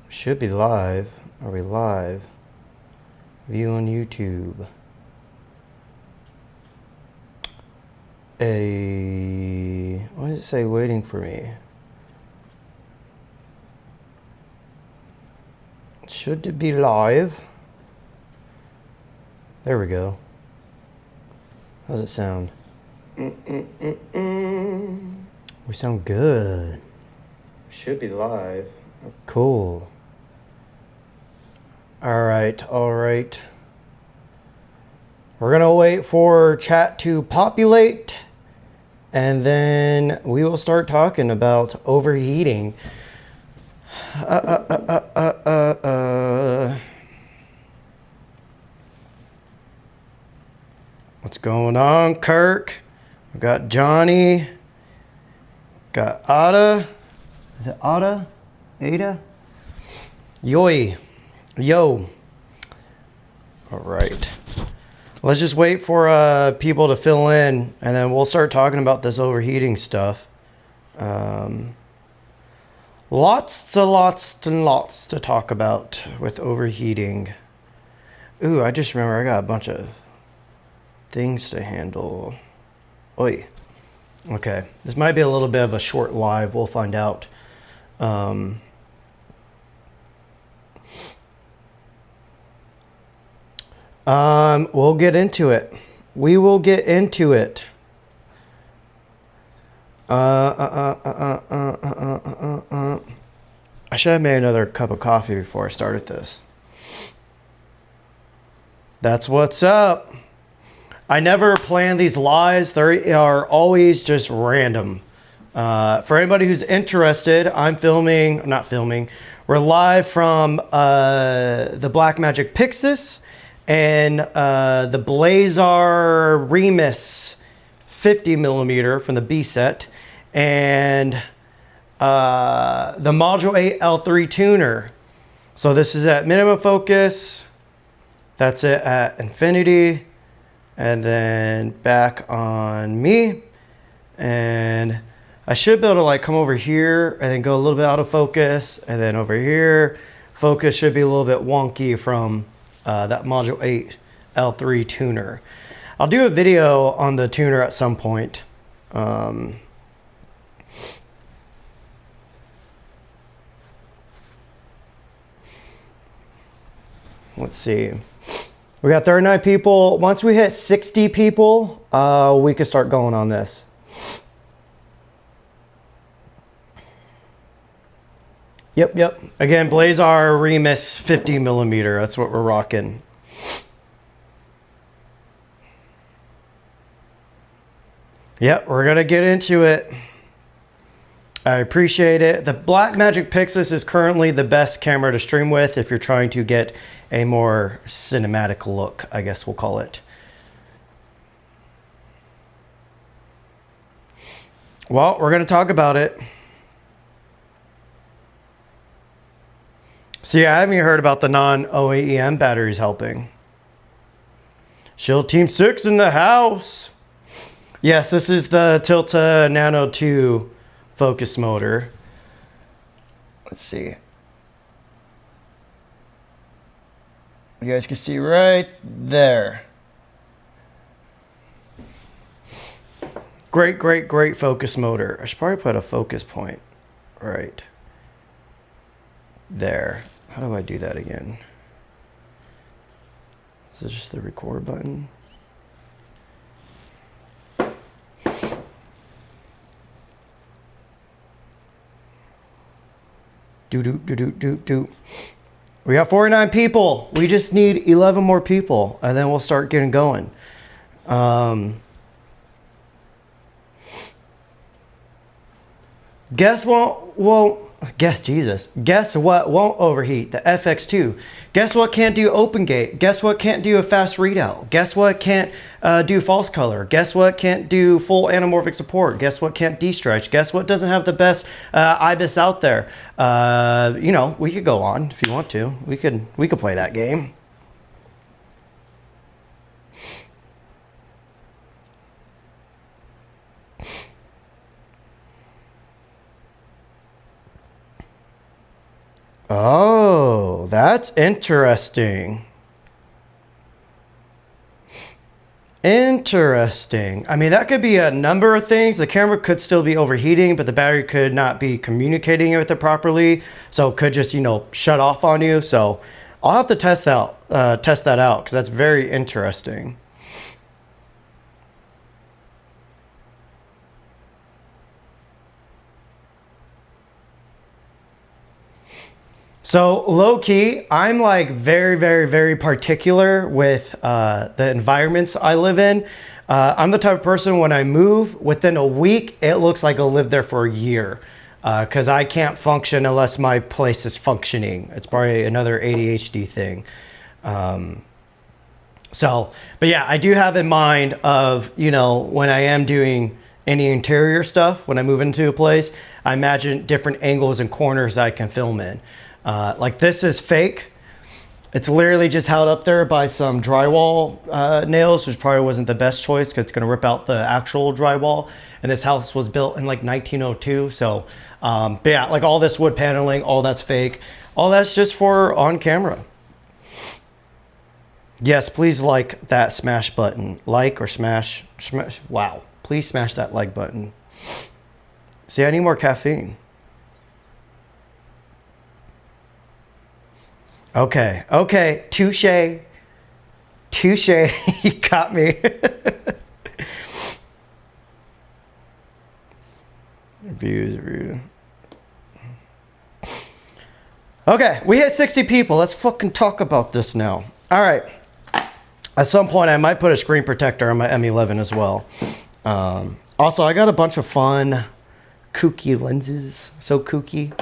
Should be live. Are we live? View on YouTube. Why does it say waiting for me? Should it be live? There we go. How's it sound? We sound good. Should be live. Cool. All right. We're gonna wait for chat to populate, and then we will start talking about overheating. What's going on, Kirk? We got Johnny. Got Ada. Is it Ada? Ada? Yo. All right. Let's just wait for people to fill in, and then we'll start talking about this overheating stuff. Lots to talk about with overheating. Ooh, I just remember I got a bunch of things to handle. Oi. Okay, this might be a little bit of a short live. We'll find out. We'll get into it. We will get into it. I should have made another cup of coffee before I started this. That's what's up. I never plan these lives. They are always just random. For anybody who's interested, we're live from the Blackmagic Pixis and the Blazar Remus 50mm from the B set, and the Module 8 L3 tuner. So this is at minimum focus. That's it at infinity. And then back on me. And I should be able to like come over here and then go a little bit out of focus. And then over here, focus should be a little bit wonky from that Module 8 L3 tuner. I'll do a video on the tuner at some point. Let's see. We got 39 people. Once we hit 60 people, we can start going on this. Yep. Again, Blazar Remus 50mm. That's what we're rocking. Yep, we're gonna get into it. I appreciate it. The Blackmagic Pixis is currently the best camera to stream with if you're trying to get a more cinematic look, I guess we'll call it. Well, we're going to talk about it. See, I haven't even heard about the non-OEM batteries helping. Shield Team 6 in the house. Yes, this is the Tilta Nano 2 focus motor. Let's see. You guys can see right there. Great focus motor. I should probably put a focus point right there. How do I do that again? Is this just the record button? Do. We got 49 people. We just need 11 more people, and then we'll start getting going. Guess what won't overheat? The FX2. Guess what can't do open gate? Guess what can't do a fast readout? Guess what can't do false color? Guess what can't do full anamorphic support? Guess what can't de-stretch? Guess what doesn't have the best IBIS out there? You know, we could go on if you want to. We could play that game. Oh, that's interesting. Interesting. I mean, that could be a number of things. The camera could still be overheating, but the battery could not be communicating with it properly. So it could just, you know, shut off on you. So I'll have to test that out because that's very interesting. So low key, I'm like very, very, very particular with the environments I live in. I'm the type of person when I move, within a week, it looks like I'll live there for a year because I can't function unless my place is functioning. It's probably another ADHD thing. But yeah, I do have in mind of, you know, when I am doing any interior stuff, when I move into a place, I imagine different angles and corners that I can film in. Like this is fake. It's literally just held up there by some drywall nails, which probably wasn't the best choice because it's going to rip out the actual drywall. And this house was built in like 1902. So, but yeah, like all this wood paneling, all that's fake. All that's just for on camera. Yes, please like that smash button. Like or smash. Wow. Please smash that like button. See, I need more caffeine. Okay, okay, touche, touche, you got me. Review. Okay, we hit 60 people. Let's fucking talk about this now. All right. At some point, I might put a screen protector on my M11 as well. Also, I got a bunch of fun, kooky lenses. So kooky.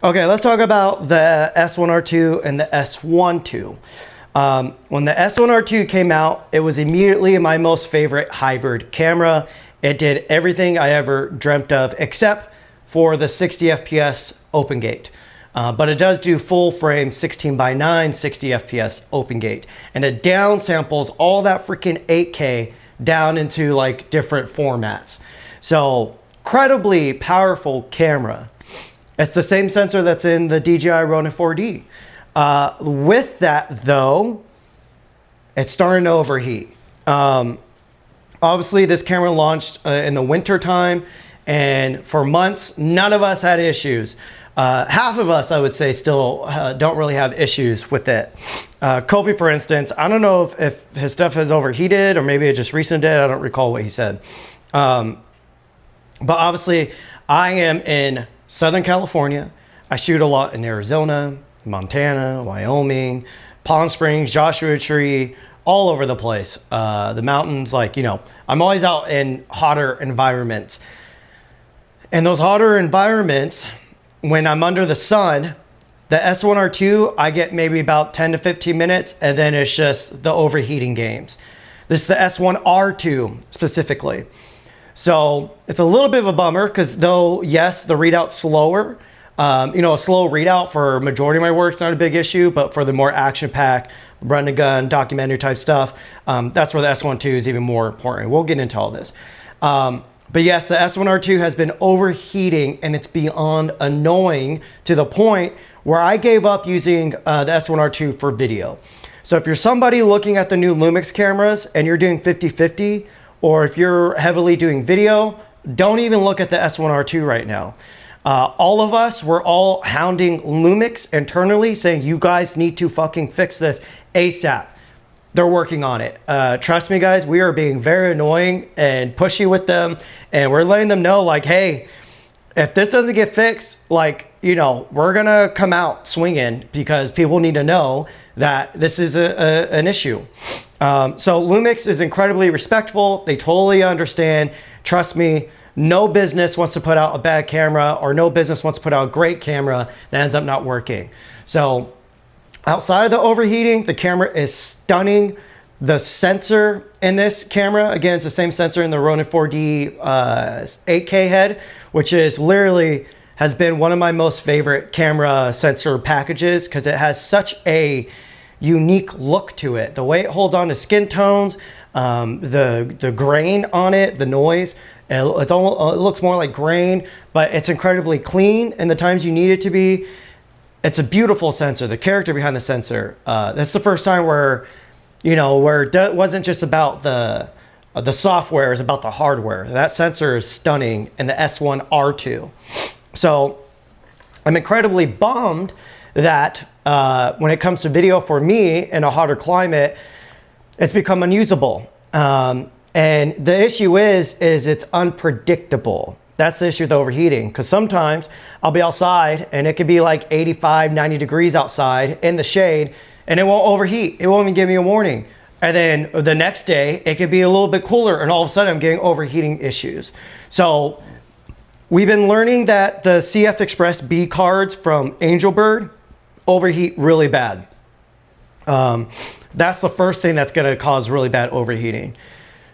Okay, let's talk about the S1R2 and the S1II. When the S1R2 came out, it was immediately my most favorite hybrid camera. It did everything I ever dreamt of, except for the 60 FPS open gate. But it does do full frame 16:9, 60 FPS open gate. And it down samples all that freaking 8K down into like different formats. So incredibly powerful camera. It's the same sensor that's in the DJI Ronin 4D. With that though, it's starting to overheat. Obviously this camera launched in the winter time, and for months, none of us had issues. Half of us, I would say, still don't really have issues with it. Kofi, for instance, I don't know if his stuff has overheated or maybe it just recently did. I don't recall what he said. But obviously I am in Southern California. I shoot a lot in Arizona, Montana, Wyoming, Palm Springs, Joshua Tree, all over the place. The mountains, like, you know, I'm always out in hotter environments. And those hotter environments, when I'm under the sun, the S1R2, I get maybe about 10 to 15 minutes, and then it's just the overheating games. This is the S1R2 specifically. So it's a little bit of a bummer because though, yes, the readout's slower. You know, a slow readout for majority of my work is not a big issue, but for the more action-packed, run and gun, documentary type stuff, that's where the S1II is even more important. We'll get into all this. But yes, the S1R2 has been overheating, and it's beyond annoying to the point where I gave up using the S1R2 for video. So if you're somebody looking at the new Lumix cameras and you're doing 50-50, or if you're heavily doing video, don't even look at the S1R2 right now. All of us, we're all hounding Lumix internally saying, you guys need to fucking fix this ASAP. They're working on it. Trust me, guys, we are being very annoying and pushy with them. And we're letting them know, like, hey, if this doesn't get fixed, like, you know, we're going to come out swinging because people need to know that this is an issue. So Lumix is incredibly respectful. They totally understand. Trust me, no business wants to put out a bad camera, or no business wants to put out a great camera that ends up not working. So outside of the overheating, the camera is stunning. The sensor in this camera, again, it's the same sensor in the Ronin 4D 8K head, which is literally has been one of my most favorite camera sensor packages because it has such a unique look to it. The way it holds on to skin tones, the grain on it, the noise, it looks more like grain, but it's incredibly clean in the times you need it to be. it's a beautiful sensor. The character behind the sensor. That's the first time where, you know, where it wasn't just about the software, it's about the hardware. That sensor is stunning in the S1RII. So I'm incredibly bummed that when it comes to video for me in a hotter climate, it's become unusable. And the issue is it's unpredictable. That's the issue with overheating, because sometimes I'll be outside and it could be like 85, 90 degrees outside in the shade and it won't overheat. It won't even give me a warning. And then the next day it could be a little bit cooler and all of a sudden I'm getting overheating issues. So we've been learning that the CF Express B cards from Angelbird overheat really bad. That's the first thing that's gonna cause really bad overheating.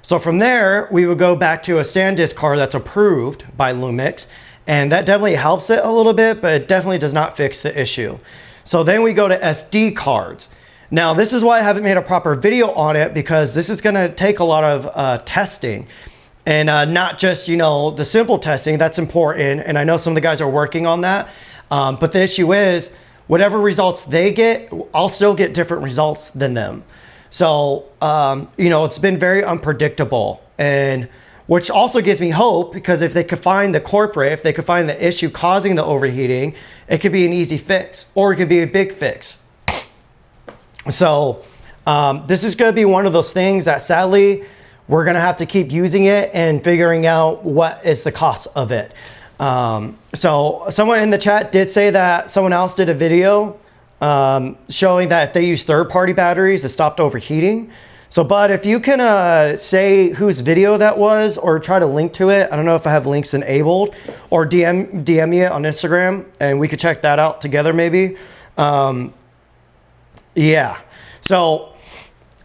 So from there, we would go back to a SanDisk card that's approved by Lumix, and that definitely helps it a little bit, but it definitely does not fix the issue. So then we go to SD cards. Now, this is why I haven't made a proper video on it, because this is gonna take a lot of testing. And not just, you know, the simple testing, that's important, and I know some of the guys are working on that, but the issue is, whatever results they get, I'll still get different results than them. So, you know, it's been very unpredictable, and which also gives me hope, because if they could find the culprit, if they could find the issue causing the overheating, it could be an easy fix, or it could be a big fix. So this is going to be one of those things that sadly, we're going to have to keep using it and figuring out what is the cost of it. So someone in the chat did say that someone else did a video showing that if they use third-party batteries, it stopped overheating. So, Bud, if you can say whose video that was, or try to link to it. I don't know if I have links enabled, or DM me it on Instagram, and we could check that out together maybe. Yeah, so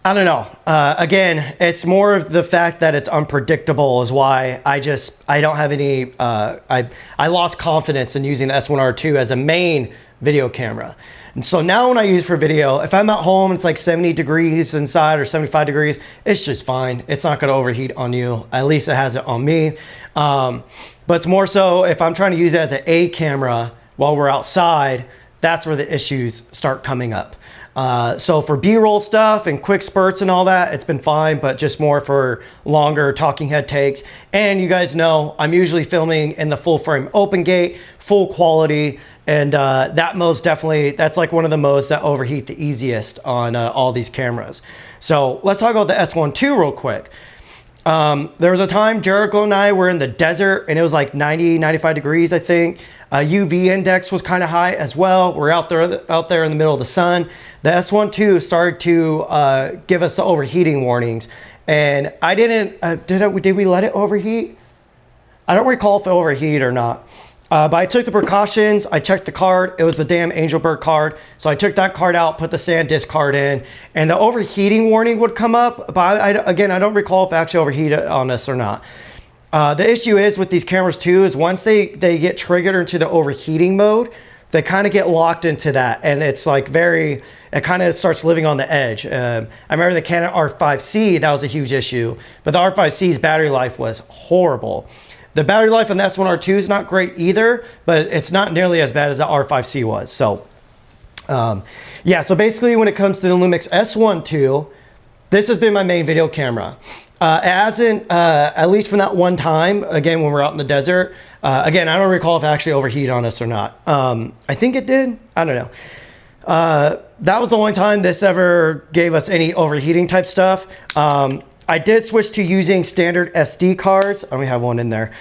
I don't know. Again, it's more of the fact that it's unpredictable is why I don't have any, I lost confidence in using the S1R2 as a main video camera. And so now when I use it for video, if I'm at home, it's like 70 degrees inside or 75 degrees, it's just fine. It's not gonna overheat on you. At least it has it on me. But it's more so if I'm trying to use it as an A camera while we're outside, that's where the issues start coming up. So for B-roll stuff and quick spurts and all that, it's been fine, but just more for longer talking head takes. And you guys know, I'm usually filming in the full frame open gate, full quality, and that mode's definitely, that's like one of the modes that overheat the easiest on all these cameras. So let's talk about the S1 II real quick. There was a time Jericho and I were in the desert and it was like 90, 95 degrees, I think. UV index was kind of high as well. We're out there in the middle of the sun. The S1 II started to give us the overheating warnings. And I didn't, did we let it overheat? I don't recall if it overheated or not. But I took the precautions. I checked the card. It was the damn Angelbird card. So I took that card out, put the SanDisk card in, and the overheating warning would come up. But again, I don't recall if it actually overheated on us or not. The issue is with these cameras too, is once they get triggered into the overheating mode, they kind of get locked into that. And it's like it kind of starts living on the edge. I remember the Canon R5C, that was a huge issue. But the R5C's battery life was horrible. The battery life on the S1R2 is not great either, but it's not nearly as bad as the R5C was. So, yeah, so basically when it comes to the Lumix S1 II, this has been my main video camera. It hasn't, at least from that one time, again, when we're out in the desert, again, I don't recall if it actually overheated on us or not. I think it did. I don't know. That was the only time this ever gave us any overheating type stuff. I did switch to using standard SD cards. I only have one in there.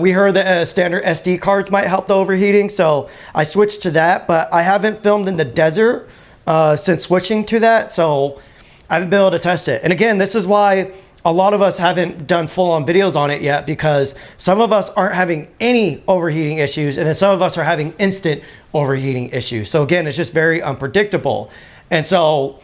We heard that standard SD cards might help the overheating, so I switched to that, but I haven't filmed in the desert since switching to that, so I haven't been able to test it. And again, this is why a lot of us haven't done full-on videos on it yet, because some of us aren't having any overheating issues, and then some of us are having instant overheating issues. So again, it's just very unpredictable. And so,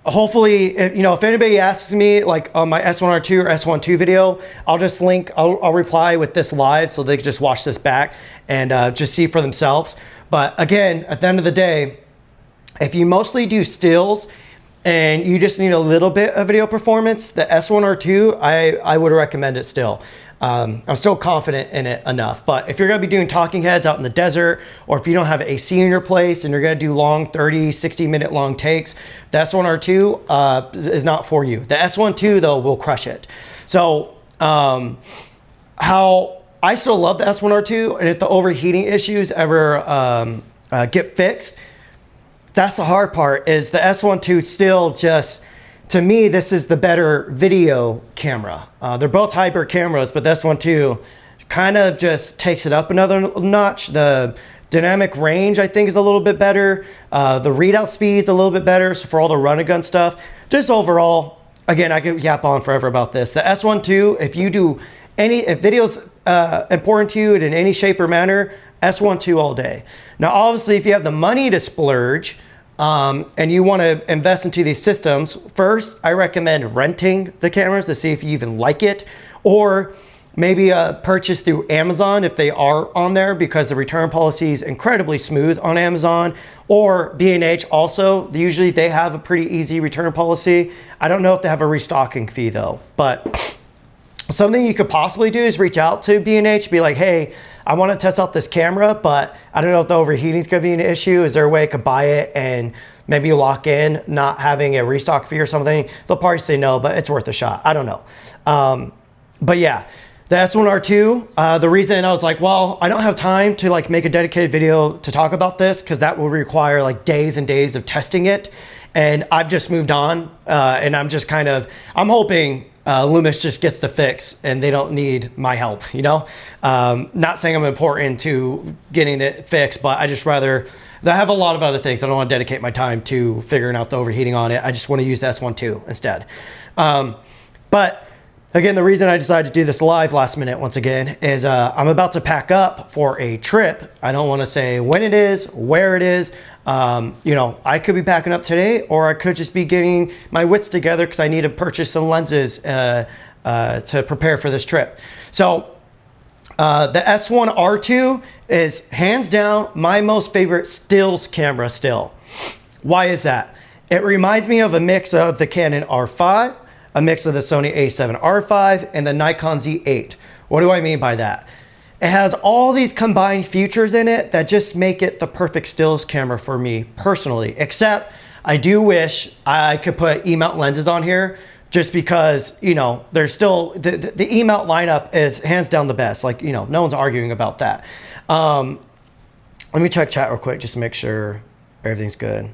hopefully, you know, if anybody asks me like on my S1R2 or S1 II video, I'll just link, I'll reply with this live so they can just watch this back and just see for themselves. But again, at the end of the day, if you mostly do stills and you just need a little bit of video performance, the S1R2, I would recommend it still. I'm still confident in it enough. But if you're gonna be doing talking heads out in the desert, or if you don't have AC in your place and you're gonna do long 30, 60 minute long takes, the S1R2 is not for you. The S1 II though will crush it. So how I still love the S1R2, and if the overheating issues ever get fixed, that's the hard part, is the S1 II still just, to me, this is the better video camera. They're both hybrid cameras, but the S1 II kind of just takes it up another notch. The dynamic range, I think, is a little bit better. The readout speed's a little bit better. So for all the run and gun stuff, just overall, again, I could yap on forever about this. The S1 II, if video's important to you in any shape or manner, S1 II all day. Now, obviously, if you have the money to splurge, and you want to invest into these systems, first, I recommend renting the cameras to see if you even like it, or maybe purchase through Amazon if they are on there, because the return policy is incredibly smooth on Amazon, or B&H also. Usually they have a pretty easy return policy. I don't know if they have a restocking fee though, but something you could possibly do is reach out to B&H, be like, hey, I want to test out this camera, but I don't know if the overheating is going to be an issue. Is there a way I could buy it and maybe lock in not having a restock fee or something? They'll probably say no, but it's worth a shot. I don't know. But yeah, the S1R2, the reason I was like, well, I don't have time to like make a dedicated video to talk about this, because that will require like days and days of testing it. And I've just moved on, and I'm just I'm hoping Lumix just gets the fix and they don't need my help, you know? Not saying I'm important to getting it fixed, but I have a lot of other things. I don't want to dedicate my time to figuring out the overheating on it. I just want to use the S1 II instead. But again, the reason I decided to do this live last minute once again is I'm about to pack up for a trip. I don't want to say when it is, where it is. You know, I could be packing up today, or I could just be getting my wits together because I need to purchase some lenses to prepare for this trip. So the S1R2 is hands down my most favorite stills camera still. Why is that? It reminds me of a mix of the Canon R5, a mix of the Sony A7R5, and the Nikon Z8. What do I mean by that? It has all these combined features in it that just make it the perfect stills camera for me personally, except I do wish I could put E-mount lenses on here, just because, you know, there's still, the E-mount lineup is hands down the best. Like, you know, no one's arguing about that. Let me check chat real quick just to make sure everything's good.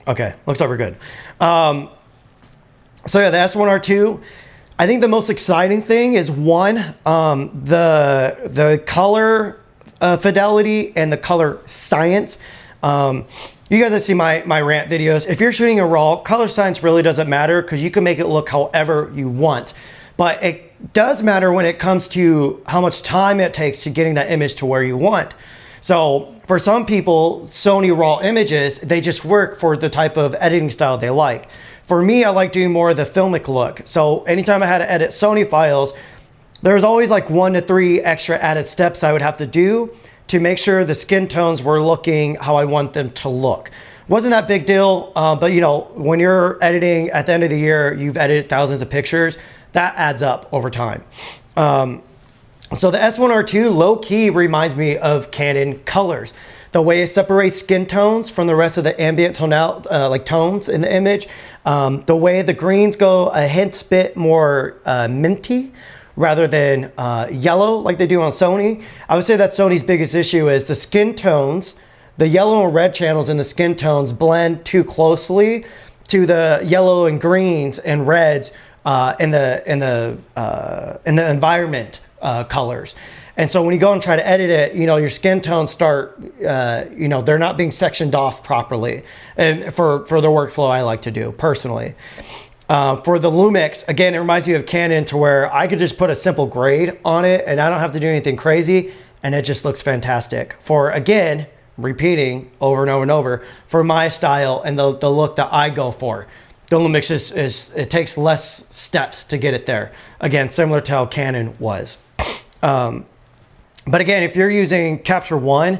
Okay, looks like we're good. So yeah, the S1R2, I think the most exciting thing is one, the color fidelity and the color science. You guys have seen my rant videos. If you're shooting a RAW, color science really doesn't matter, because you can make it look however you want. But it does matter when it comes to how much time it takes to getting that image to where you want. So for some people, Sony RAW images, they just work for the type of editing style they like. For me, I like doing more of the filmic look. So anytime I had to edit Sony files, there was always like 1 to 3 extra added steps I would have to do to make sure the skin tones were looking how I want them to look. Wasn't that big deal, but you know, when you're editing at the end of the year, you've edited thousands of pictures, that adds up over time. So the S1R2 low-key reminds me of Canon colors. The way it separates skin tones from the rest of the ambient like tones in the image. The way the greens go a hint bit more minty rather than yellow like they do on Sony. I would say that Sony's biggest issue is the skin tones, the yellow and red channels in the skin tones blend too closely to the yellow and greens and reds in the environment colors. And so when you go and try to edit it, you know, your skin tones start, you know, they're not being sectioned off properly. And for the workflow I like to do personally. For the Lumix, again, it reminds me of Canon, to where I could just put a simple grade on it and I don't have to do anything crazy, and it just looks fantastic. For, again, repeating over and over and over, for my style and the look that I go for. The Lumix it takes less steps to get it there. Again, similar to how Canon was. But again, if you're using Capture One,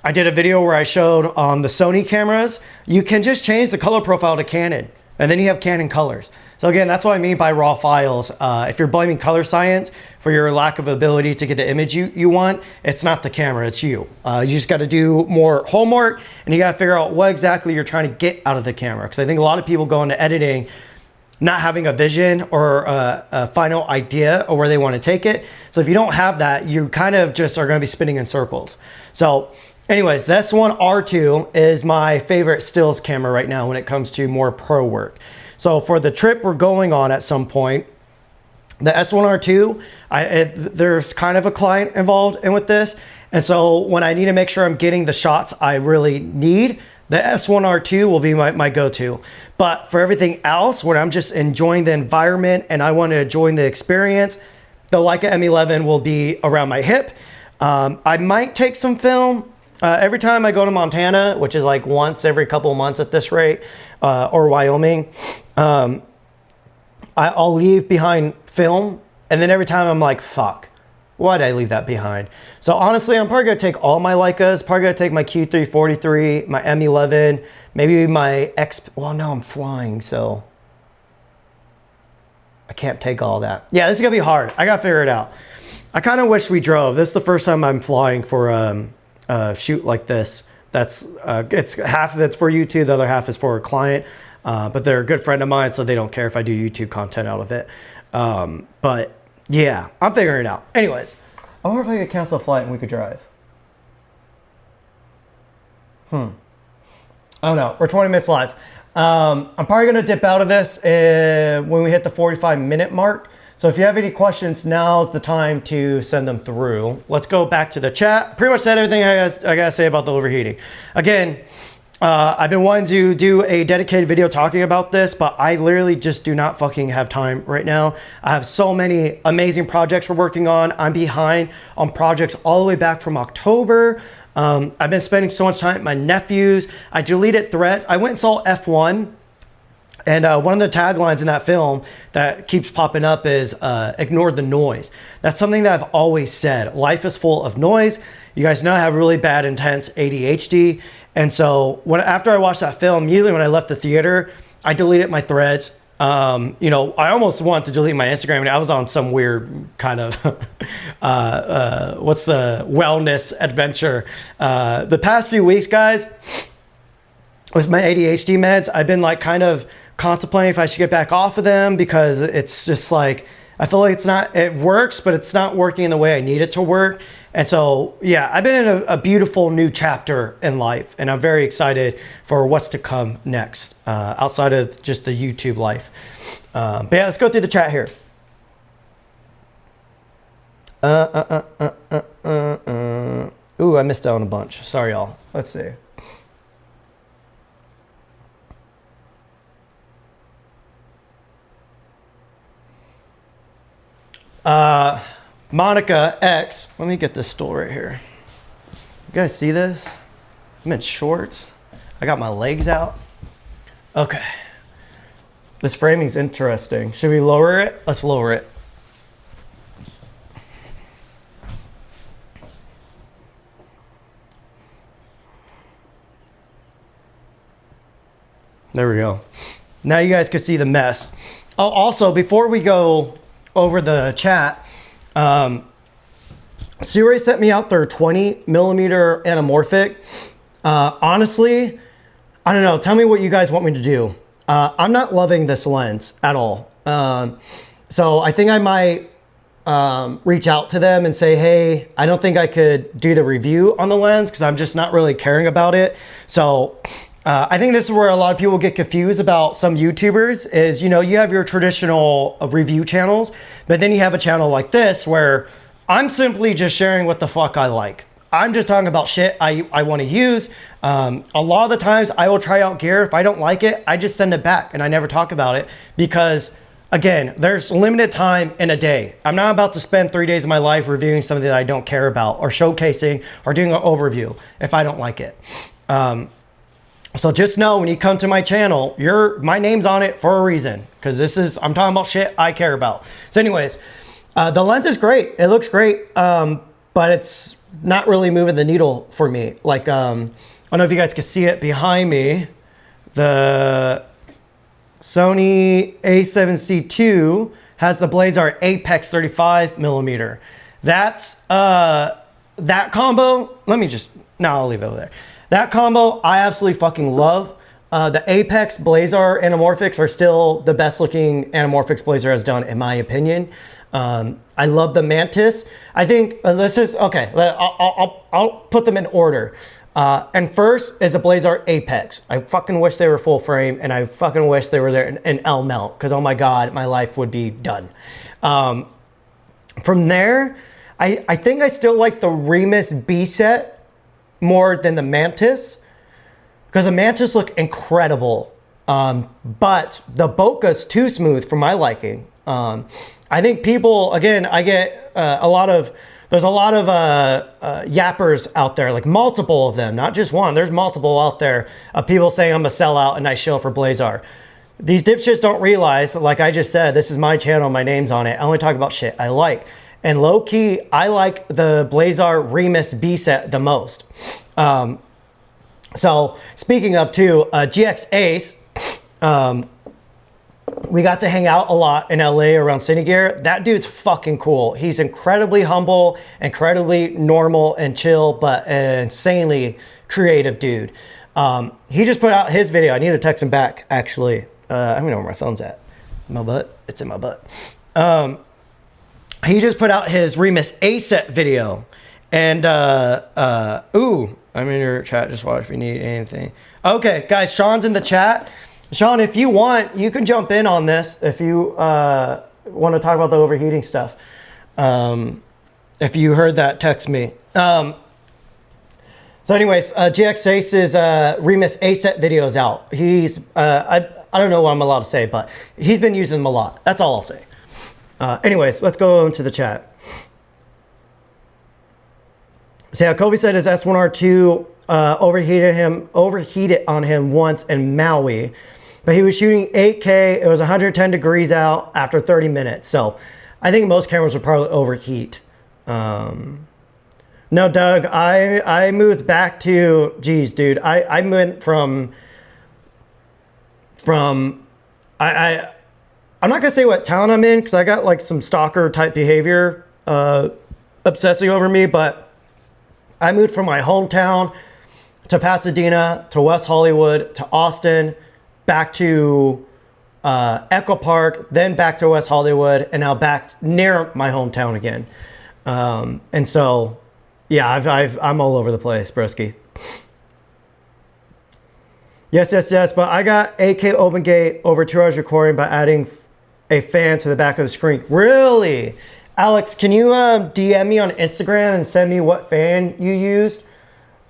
I did a video where I showed on the Sony cameras, you can just change the color profile to Canon. And then you have Canon colors. So again, that's what I mean by raw files. If you're blaming color science for your lack of ability to get the image you want, it's not the camera, it's you. You just got to do more homework, and you got to figure out what exactly you're trying to get out of the camera. Because I think a lot of people go into editing not having a vision or a final idea or where they want to take it. So if you don't have that, you kind of just are going to be spinning in circles. So anyways, the S1R2 is my favorite stills camera right now when it comes to more pro work. So for the trip we're going on at some point, the S1R2, there's kind of a client involved in with this. And so when I need to make sure I'm getting the shots I really need, the S1R2 will be my go-to. But for everything else, when I'm just enjoying the environment and I want to enjoy the experience, the Leica M11 will be around my hip. I might take some film every time I go to Montana, which is like once every couple of months at this rate, or Wyoming. I'll leave behind film, and then every time I'm like, fuck, why'd I leave that behind? So honestly, I'm probably gonna take all my Leicas, probably gonna take my Q343, my M11, maybe my well, no, I'm flying, so I can't take all that. Yeah, this is gonna be hard. I gotta figure it out. I kind of wish we drove. This is the first time I'm flying for a shoot like this. That's it's half of it's for YouTube, the other half is for a client. But they're a good friend of mine, so they don't care if I do YouTube content out of it. But yeah, I'm figuring it out. Anyways, I wonder if I could cancel a flight and we could drive. I don't know. We're 20 minutes live. I'm probably going to dip out of this when we hit the 45-minute mark. So if you have any questions, now's the time to send them through. Let's go back to the chat. Pretty much said everything I got to say about the overheating. Again, I've been wanting to do a dedicated video talking about this, but I literally just do not fucking have time right now. I have so many amazing projects we're working on. I'm behind on projects all the way back from October. I've been spending so much time with my nephews. I deleted threads. I went and saw F1. And one of the taglines in that film that keeps popping up is ignore the noise. That's something that I've always said. Life is full of noise. You guys know I have really bad, intense ADHD. And so after I watched that film, immediately when I left the theater, I deleted my threads. You know, I almost wanted to delete my Instagram, and I was on some weird kind of, what's the wellness adventure. The past few weeks, guys, with my ADHD meds, I've been like kind of contemplating if I should get back off of them, because it's just like, I feel like it works, but it's not working in the way I need it to work. And so, yeah, I've been in a beautiful new chapter in life, and I'm very excited for what's to come next, outside of just the YouTube life. But yeah, let's go through the chat here. Ooh, I missed out on a bunch. Sorry, y'all. Let's see. Monica X, let me get this stool right here. You guys see this? I'm in shorts. I got my legs out. Okay. This framing's interesting. Should we lower it? Let's lower it. There we go. Now you guys can see the mess. Oh, also, before we go over the chat, Siri sent me out their 20mm anamorphic. Honestly, I don't know. Tell me what you guys want me to do. I'm not loving this lens at all. So I think I might reach out to them and say, hey, I don't think I could do the review on the lens because I'm just not really caring about it. So I think this is where a lot of people get confused about some YouTubers is, you know, you have your traditional review channels, but then you have a channel like this where I'm simply just sharing what the fuck I like. I'm just talking about shit I want to use. A lot of the times I will try out gear. If I don't like it, I just send it back and I never talk about it because, again, there's limited time in a day. I'm not about to spend 3 days of my life reviewing something that I don't care about or showcasing or doing an overview if I don't like it. So just know when you come to my channel, my name's on it for a reason, because I'm talking about shit I care about. So anyways, the lens is great. It looks great, but it's not really moving the needle for me. Like, I don't know if you guys can see it behind me. Sony A7C II has the Blazar Apex 35 millimeter. That's that combo. I'll leave it over there. That combo I absolutely fucking love. The Apex Blazar anamorphics are still the best looking anamorphics Blazar has done, in my opinion. I love the Mantis. I think this is okay. I'll put them in order. And first is the Blazar Apex. I fucking wish they were full frame, and I fucking wish they were there in L mount, because oh my god, my life would be done. From there, I think I still like the Remus B set more than the Mantis, because the Mantis look incredible, but the Bokeh's too smooth for my liking. I think people, again, I get there's a lot of yappers out there, like multiple of them, not just one. There's multiple out there of people saying I'm a sellout and I shill for Blazar. These dipshits don't realize, like I just said, this is my channel, my name's on it. I only talk about shit I like. And low key, I like the Blazar Remus B set the most. So speaking of too, GX Ace, we got to hang out a lot in LA around Cinegear. That dude's fucking cool. He's incredibly humble, incredibly normal and chill, but an insanely creative dude. He just put out his video. I need to text him back, actually. I don't know where my phone's at. My butt? It's in my butt. He just put out his Remus A set video. And, ooh, I'm in your chat. Just watch if you need anything. Okay, guys, Sean's in the chat. Sean, if you want, you can jump in on this if you want to talk about the overheating stuff. If you heard that, text me. So anyways, GX Ace's Remus A set video is out. He's, I don't know what I'm allowed to say, but he's been using them a lot. That's all I'll say. Anyways, let's go into the chat. So yeah, Kobe said his S1R2 overheated on him once in Maui. But he was shooting 8K. It was 110 degrees out after 30 minutes. So I think most cameras would probably overheat. No, Doug, I moved back to, geez, dude, I went from I'm not gonna say what town I'm in, because I got like some stalker type behavior obsessing over me, but I moved from my hometown to Pasadena, to West Hollywood, to Austin, back to Echo Park, then back to West Hollywood, and now back near my hometown again. And so, yeah, I'm all over the place, broski. Yes, but I got AK Open Gate over 2 hours recording by adding a fan to the back of the screen. Really? Alex, can you DM me on Instagram and send me what fan you used?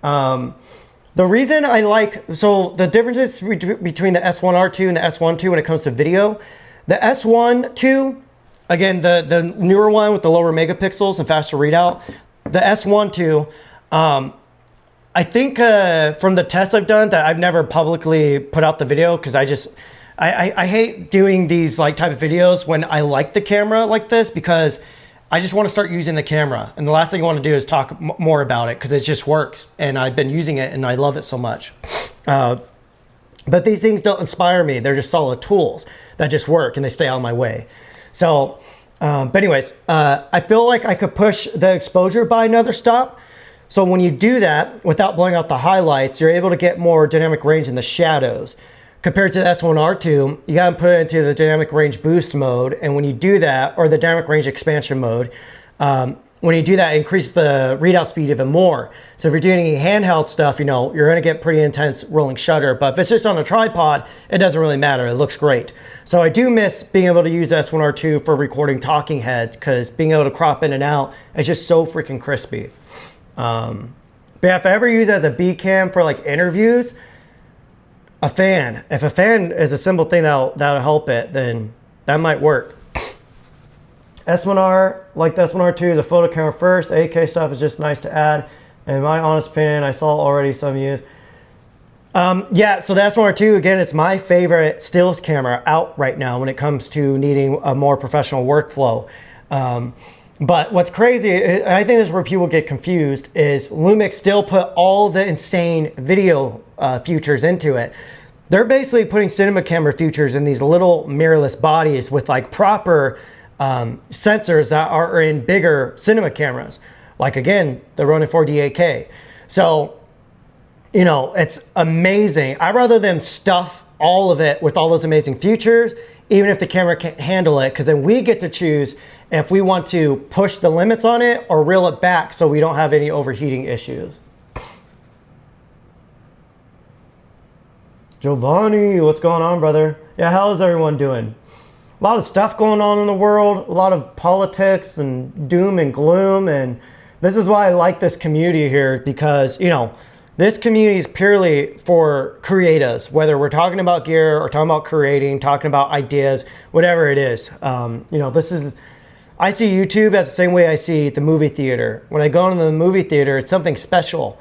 The reason I like, so the differences between the S1R2 and the S1 II when it comes to video, the S1 II, again, the newer one with the lower megapixels and faster readout, the S1 II, I think from the tests I've done that I've never publicly put out the video, because I hate doing these like type of videos when I like the camera like this, because I just want to start using the camera. And the last thing I want to do is talk more about it, because it just works. And I've been using it and I love it so much. But these things don't inspire me. They're just solid tools that just work and they stay out of my way. So, but anyways, I feel like I could push the exposure by another stop. So when you do that, without blowing out the highlights, you're able to get more dynamic range in the shadows. Compared to the S1R2, you gotta put it into the dynamic range boost mode. And when you do that, or the dynamic range expansion mode, when you do that, it increases the readout speed even more. So if you're doing any handheld stuff, you know, you're gonna get pretty intense rolling shutter. But if it's just on a tripod, it doesn't really matter. It looks great. So I do miss being able to use S1R2 for recording talking heads, because being able to crop in and out is just so freaking crispy. But yeah, if I ever use it as a B cam for like interviews, a fan. If a fan is a simple thing that'll help it, then that might work. S1R, like the S1R2, is a photo camera first. The AK stuff is just nice to add. In my honest opinion, I saw already some use. Yeah, so the S1R2, again, it's my favorite stills camera out right now when it comes to needing a more professional workflow. But what's crazy, I think this is where people get confused, is Lumix still put all the insane video features into it. they're basically putting cinema camera features in these little mirrorless bodies with like proper sensors that are in bigger cinema cameras. Like again, the Ronin 4D 8K. So, you know, it's amazing. I'd rather them stuff all of it with all those amazing features, even if the camera can't handle it, because then we get to choose if we want to push the limits on it or reel it back so we don't have any overheating issues. Giovanni, what's going on, brother? Yeah, how is everyone doing? A lot of stuff going on in the world, a lot of politics and doom and gloom, and this is why I like this community here, because, you know, this community is purely for creators, whether we're talking about gear or talking about creating, talking about ideas, whatever it is. You know, I see YouTube as the same way I see the movie theater. When I go into the movie theater, it's something special.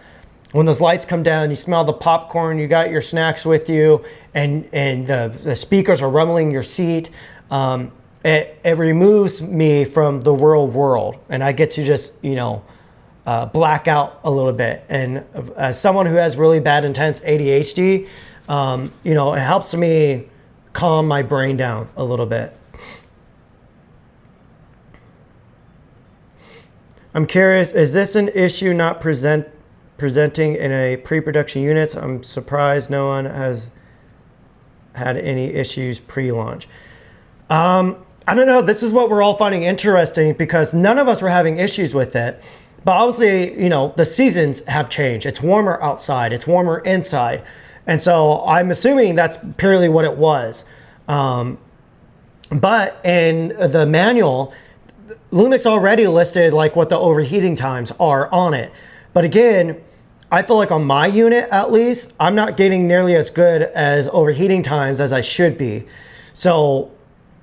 When those lights come down, you smell the popcorn, you got your snacks with you, and the speakers are rumbling your seat. It removes me from the real world, and I get to just, you know, black out a little bit. And as someone who has really bad, intense ADHD, you know, it helps me calm my brain down a little bit. I'm curious, is this an issue not presenting in a pre-production units? I'm surprised no one has had any issues pre-launch. I don't know. This is what we're all finding interesting, because none of us were having issues with it. But obviously, you know, the seasons have changed. It's warmer outside. It's warmer inside. And so I'm assuming that's purely what it was. But in the manual, Lumix already listed like what the overheating times are on it. But again, I feel like on my unit, at least, I'm not getting nearly as good as overheating times as I should be. So,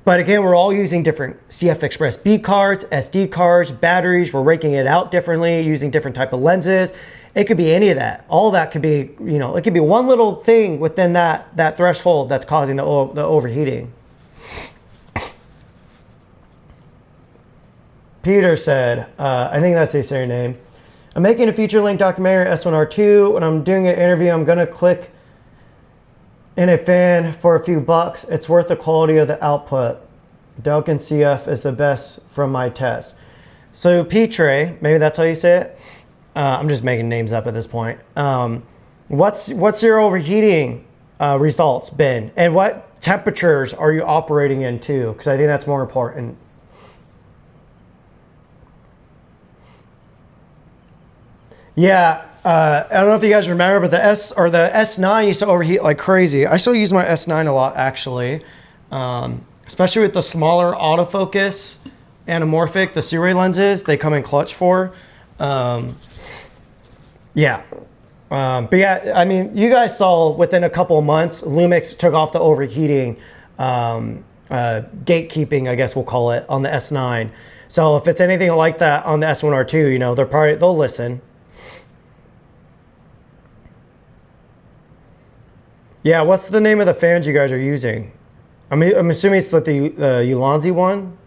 but again, we're all using different CF Express B cards, SD cards, batteries. We're raking it out differently, using different type of lenses. It could be any of that. All that could be, you know, it could be one little thing within that threshold that's causing the overheating. Peter said, I think that's his surname. I'm making a feature-length documentary, S1RII. When I'm doing an interview, I'm going to click in a fan for a few bucks. It's worth the quality of the output. Delkin CF is the best from my test. So Petre, maybe that's how you say it. I'm just making names up at this point. What's your overheating results been? And what temperatures are you operating in too? Because I think that's more important. Yeah, I don't know if you guys remember, but the S9 used to overheat like crazy. I still use my S9 a lot, actually, especially with the smaller autofocus anamorphic, the S1RII lenses. They come in clutch for. Yeah. But yeah, I mean, you guys saw within a couple of months, Lumix took off the overheating gatekeeping, I guess we'll call it, on the S9. So if it's anything like that on the S1R2, you know, they'll listen. Yeah, what's the name of the fans you guys are using? I'm assuming it's like the Ulanzi one.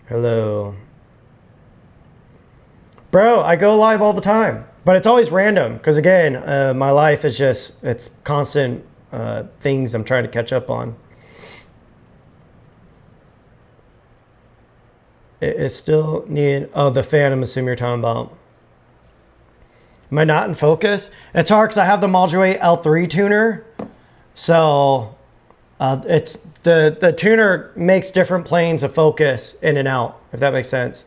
Hello. Bro, I go live all the time, but it's always random because again, my life is just, it's constant things I'm trying to catch up on. It's still needing, oh, the fan I'm assuming you're talking about. Am I not in focus? It's hard because I have the Module 8 L3 tuner. So it's the tuner makes different planes of focus in and out, if that makes sense.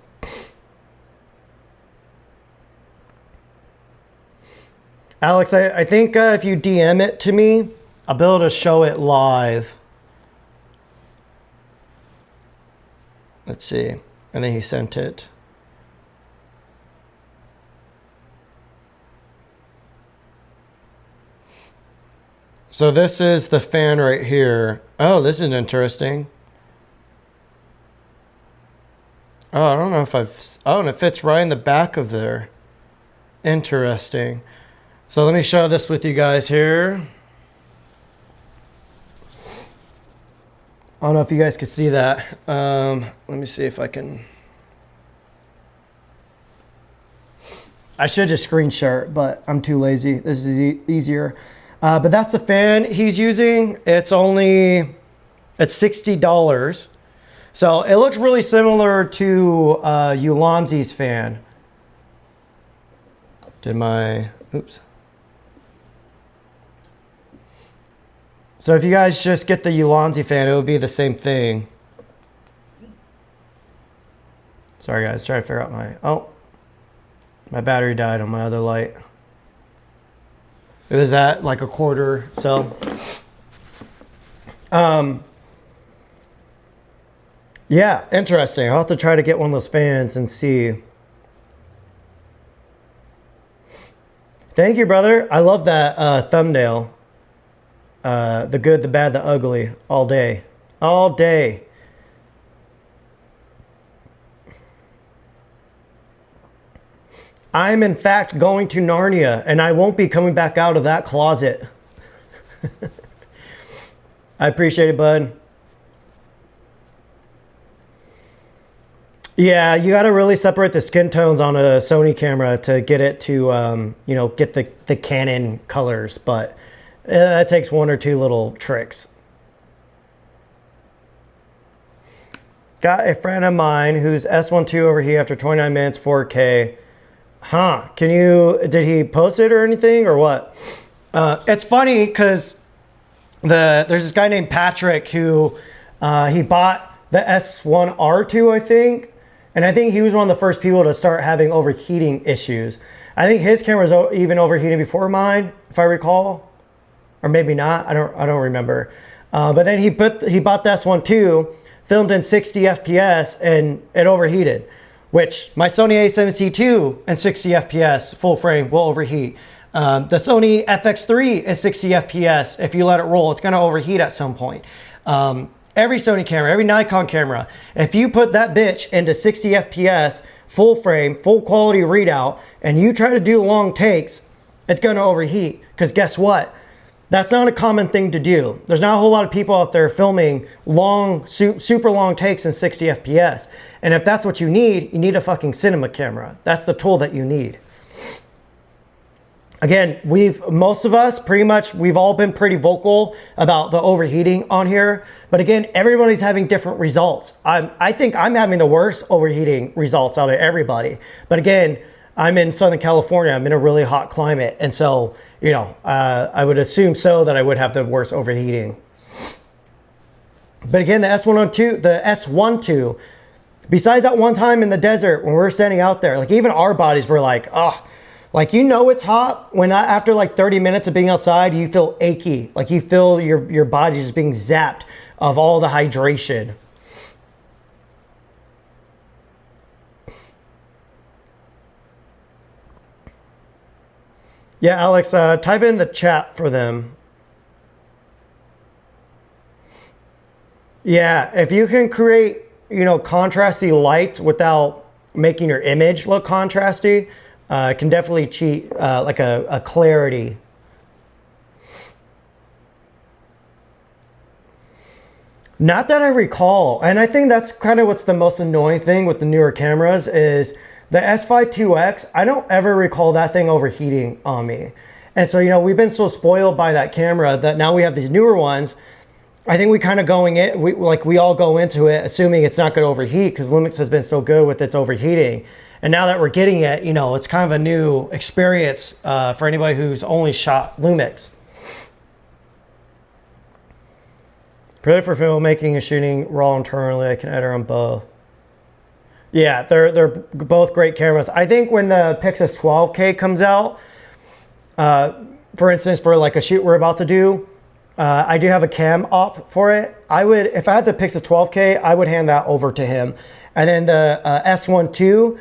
Alex, I think if you DM it to me, I'll be able to show it live. Let's see. And then he sent it. So this is the fan right here. Oh, this is interesting. Oh, I don't know if oh, and it fits right in the back of there. Interesting. So let me show this with you guys here. I don't know if you guys can see that. Let me see if I can. I should just screenshot it, but I'm too lazy. This is easier. But that's the fan he's using. It's $60. So it looks really similar to Ulanzi's fan. Oops. So if you guys just get the Ulanzi fan, it would be the same thing. Sorry guys, trying to figure out my battery died on my other light. It was at like 1/4, so. Yeah, interesting. I'll have to try to get one of those fans and see. Thank you, brother. I love that thumbnail. The good, the bad, the ugly, all day. All day. I'm in fact going to Narnia, and I won't be coming back out of that closet. I appreciate it, bud. Yeah, you got to really separate the skin tones on a Sony camera to get it to, you know, get the Canon colors, but that takes 1 or 2 little tricks. Got a friend of mine who's S1RII overheat after 29 minutes, 4K. Huh, did he post it or anything or what? It's funny because there's this guy named Patrick who, he bought the S1R2, I think. And I think he was one of the first people to start having overheating issues. I think his camera was even overheating before mine, if I recall, or maybe not. I don't remember. But then he bought the S1II, filmed in 60 FPS, and it overheated. Which my Sony a7C II and 60 FPS full frame will overheat. The Sony FX3 is 60 FPS. If you let it roll, it's going to overheat at some point. Every Sony camera, every Nikon camera, if you put that bitch into 60 FPS, full frame, full quality readout, and you try to do long takes, it's going to overheat. Because guess what? That's not a common thing to do. There's not a whole lot of people out there filming long, super long takes in 60 FPS. And if that's what you need a fucking cinema camera. That's the tool that you need. Again, most of us, pretty much, we've all been pretty vocal about the overheating on here. But again, everybody's having different results. I think I'm having the worst overheating results out of everybody. But again, I'm in Southern California. I'm in a really hot climate. And so, you know, I would assume so that I would have the worst overheating. But again, the S1II, besides that one time in the desert when we were standing out there, like even our bodies were like, oh, like, you know, it's hot when after like 30 minutes of being outside, you feel achy. Like you feel your body just being zapped of all the hydration. Yeah, Alex, type it in the chat for them. Yeah, if you can create, you know, contrasty light without making your image look contrasty, it can definitely cheat like a clarity. Not that I recall. And I think that's kind of what's the most annoying thing with the newer cameras is the S5 IIX, I don't ever recall that thing overheating on me. And so, you know, we've been so spoiled by that camera that now we have these newer ones. I think we kind of we all go into it assuming it's not going to overheat because Lumix has been so good with its overheating. And now that we're getting it, you know, it's kind of a new experience for anybody who's only shot Lumix. Pretty for filmmaking and shooting raw internally, I can edit on both. Yeah, they're both great cameras. I think when the Pixis 12K comes out, for instance, for like a shoot we're about to do, I do have a cam op for it. If I had the Pixis 12K, I would hand that over to him. And then the S1II,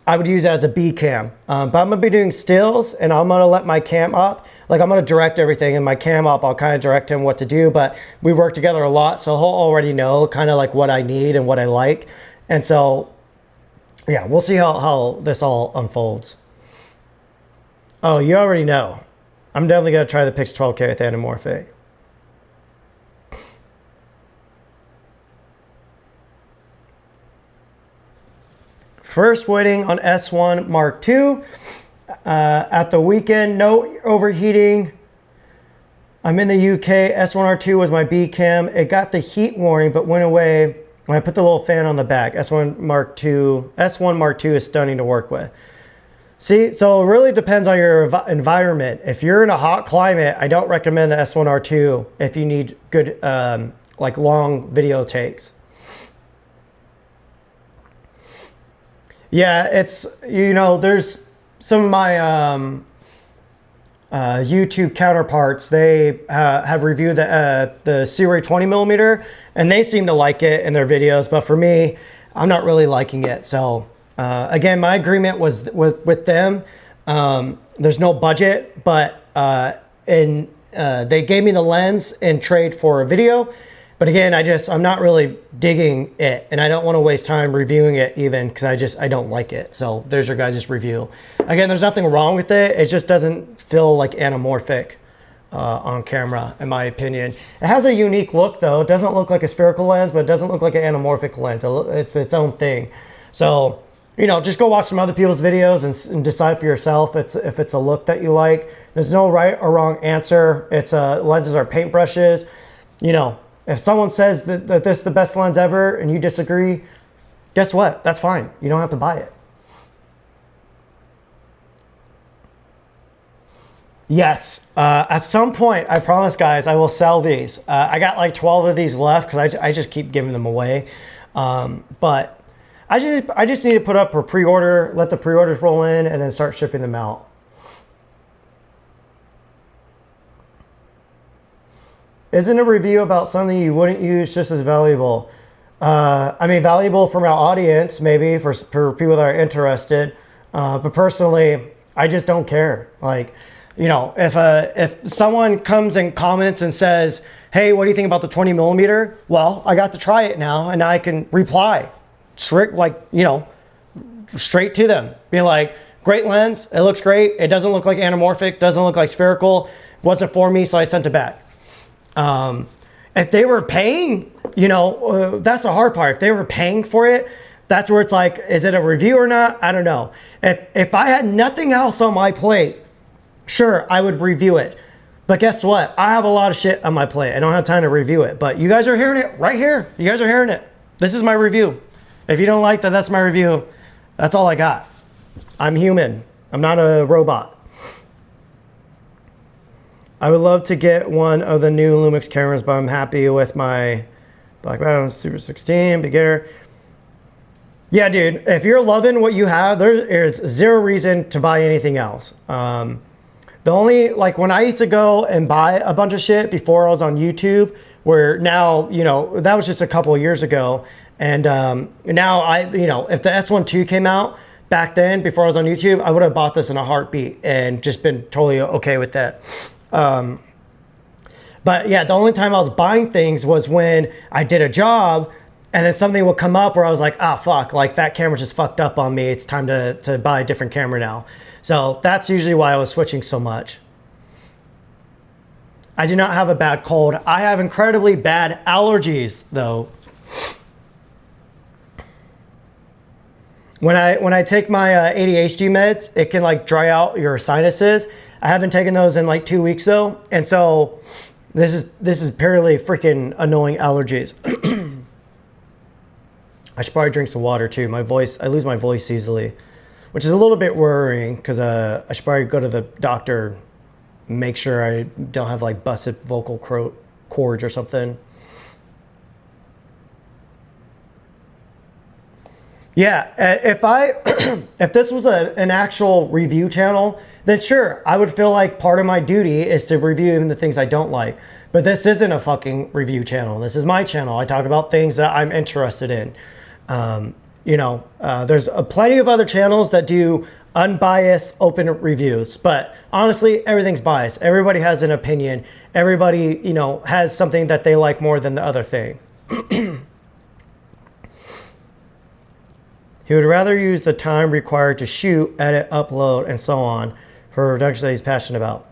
I would use it as a B cam. But I'm gonna be doing stills and I'm gonna let my cam op, like I'm gonna direct everything and my cam op, I'll kind of direct him what to do, but we work together a lot. So he'll already know kind of like what I need and what I like. And so, yeah, we'll see how this all unfolds. Oh, you already know. I'm definitely gonna try the Pixis 12K with anamorphic. First waiting on S1 Mark II. At the weekend, no overheating. I'm in the UK. S1R2 was my B cam. It got the heat warning, but went away when I put the little fan on the back. S1 Mark II. S1 Mark II is stunning to work with. See, so it really depends on your environment. If you're in a hot climate, I don't recommend the S1R2 if you need good, like long video takes. Yeah, it's, you know, there's some of my YouTube counterparts. They have reviewed the S1RII 20mm, and they seem to like it in their videos. But for me, I'm not really liking it. So again, my agreement was with them. There's no budget, but they gave me the lens in trade for a video. But again, I'm not really digging it, and I don't want to waste time reviewing it even because I don't like it. So there's your guys' review. Again, there's nothing wrong with it. It just doesn't feel like anamorphic on camera, in my opinion. It has a unique look though. It doesn't look like a spherical lens, but it doesn't look like an anamorphic lens. It's its own thing. So, you know, just go watch some other people's videos and decide for yourself if it's a look that you like. There's no right or wrong answer. Lenses are paintbrushes. You know, if someone says that this is the best lens ever and you disagree, guess what? That's fine. You don't have to buy it. Yes, at some point, I promise guys, I will sell these. I got like 12 of these left because I just keep giving them away. But I just need to put up a pre-order, let the pre-orders roll in, and then start shipping them out. Isn't a review about something you wouldn't use just as valuable? I mean, valuable from our audience, maybe for people that are interested. But personally, I just don't care. Like, you know, if someone comes and comments and says, hey, what do you think about the 20mm? Well, I got to try it now, and I can reply straight, like, you know, straight to them. Be like, great lens, it looks great. It doesn't look like anamorphic, doesn't look like spherical. Wasn't for me, so I sent it back. If they were paying, you know, that's the hard part. If they were paying for it, that's where it's like, is it a review or not? I don't know. If I had nothing else on my plate, sure, I would review it. But guess what? I have a lot of shit on my plate. I don't have time to review it. But you guys are hearing it right here. You guys are hearing it. This is my review. If you don't like that, that's my review. That's all I got. I'm human. I'm not a robot. I would love to get one of the new Lumix cameras, but I'm happy with my Blackmagic Super 16 beginner. Yeah, dude, if you're loving what you have, there is zero reason to buy anything else. The only, like when I used to go and buy a bunch of shit before I was on YouTube, where now, you know, that was just a couple of years ago. And now you know, if the S1 II came out back then, before I was on YouTube, I would have bought this in a heartbeat and just been totally okay with that. But yeah, the only time I was buying things was when I did a job and then something would come up where I was like, ah, fuck, like that camera just fucked up on me. It's time to buy a different camera now. So that's usually why I was switching so much. I do not have a bad cold. I have incredibly bad allergies though. When I take my ADHD meds, it can like dry out your sinuses. I haven't taken those in like 2 weeks though. And so this is purely freaking annoying allergies. I should probably drink some water too. I lose my voice easily, which is a little bit worrying because I should probably go to the doctor, make sure I don't have like busted vocal cords or something. Yeah, if this was an actual review channel, then sure, I would feel like part of my duty is to review even the things I don't like. But this isn't a fucking review channel. This is my channel. I talk about things that I'm interested in. You know, there's plenty of other channels that do unbiased, open reviews. But honestly, everything's biased. Everybody has an opinion. Everybody, you know, has something that they like more than the other thing. He would rather use the time required to shoot, edit, upload, and so on for production that he's passionate about.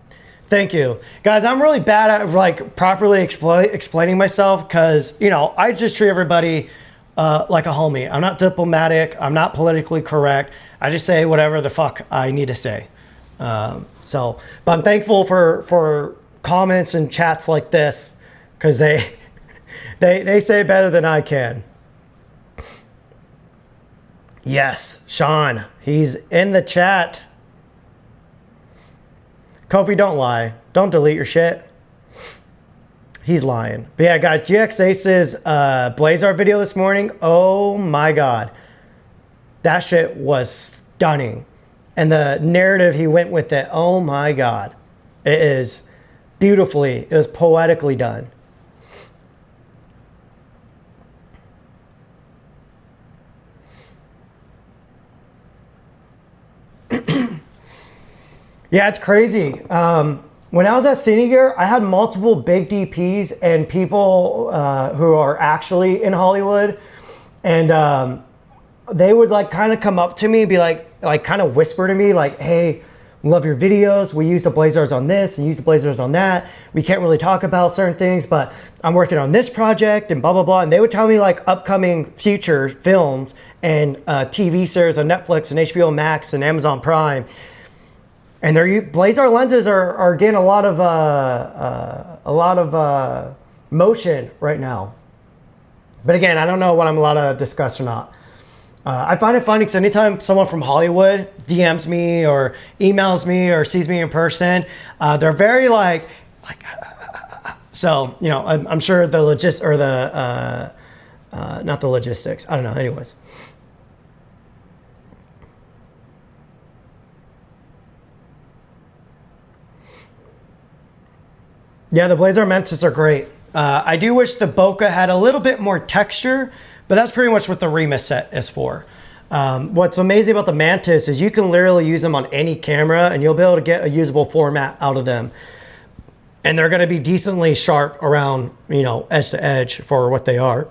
Thank you. Guys, I'm really bad at like properly explaining myself because, you know, I just treat everybody like a homie. I'm not diplomatic. I'm not politically correct. I just say whatever the fuck I need to say. But I'm thankful for comments and chats like this, because they say it better than I can. Yes, Sean, he's in the chat. Kofi, don't lie. Don't delete your shit. He's lying. But yeah, guys, GX Ace's Blazar video this morning, oh my God. That shit was stunning. And the narrative he went with it, oh my God. It is beautifully, it was poetically done. Yeah, it's crazy. When I was at Cinegear, I had multiple big DPs and people who are actually in Hollywood, and they would like kind of come up to me and be like kind of whisper to me like, hey, love your videos. We use the Blazars on this and use the Blazars on that. We can't really talk about certain things, but I'm working on this project and blah, blah, blah. And they would tell me like upcoming future films and TV series on Netflix and HBO Max and Amazon Prime. And their Blazar lenses are getting a lot of motion right now. But again, I don't know what I'm allowed to discuss or not. I find it funny because anytime someone from Hollywood DMs me or emails me or sees me in person, they're very like so, you know, I'm sure the not the logistics. I don't know. Anyways. Yeah, the Blazar Mentis are great. I do wish the bokeh had a little bit more texture, but that's pretty much what the Remus set is for. What's amazing about the Mantis is you can literally use them on any camera and you'll be able to get a usable format out of them. And they're gonna be decently sharp around, you know, edge to edge for what they are.